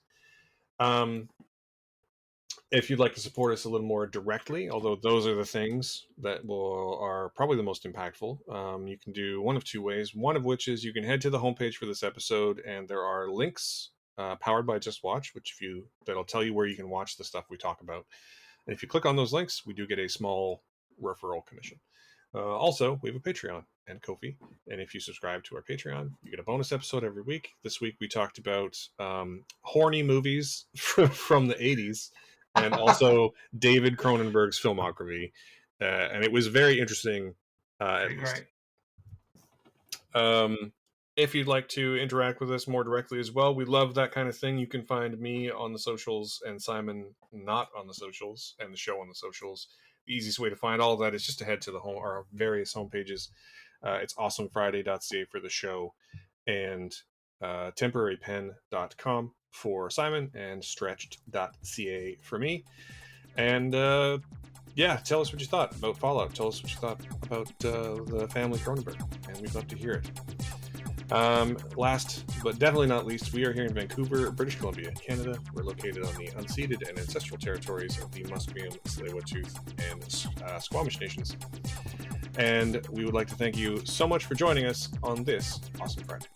If you'd like to support us a little more directly, although those are the things that are probably the most impactful, you can do one of 2 ways. One of which is you can head to the homepage for this episode, and there are links powered by Just Watch, that'll tell you where you can watch the stuff we talk about. And if you click on those links, we do get a small referral commission. Also, we have a Patreon and Ko-fi, and if you subscribe to our Patreon, you get a bonus episode every week. This week we talked about horny movies from the 80s. And also David Cronenberg's filmography, and it was very interesting. At least, if you'd like to interact with us more directly as well, we love that kind of thing. You can find me on the socials and Simon not on the socials, and the show on the socials. The easiest way to find all of that is just to head to our various homepages. It's awesomefriday.ca for the show, and temporarypen.com for Simon, and stretched.ca for me. And tell us what you thought about Fallout. Tell us what you thought about the family Cronenberg, and we'd love to hear it. Last but definitely not least, we are here in Vancouver, British Columbia, Canada. We're located on the unceded and ancestral territories of the Musqueam, Tsleil-Waututh, and Squamish nations. And we would like to thank you so much for joining us on this Awesome Friday.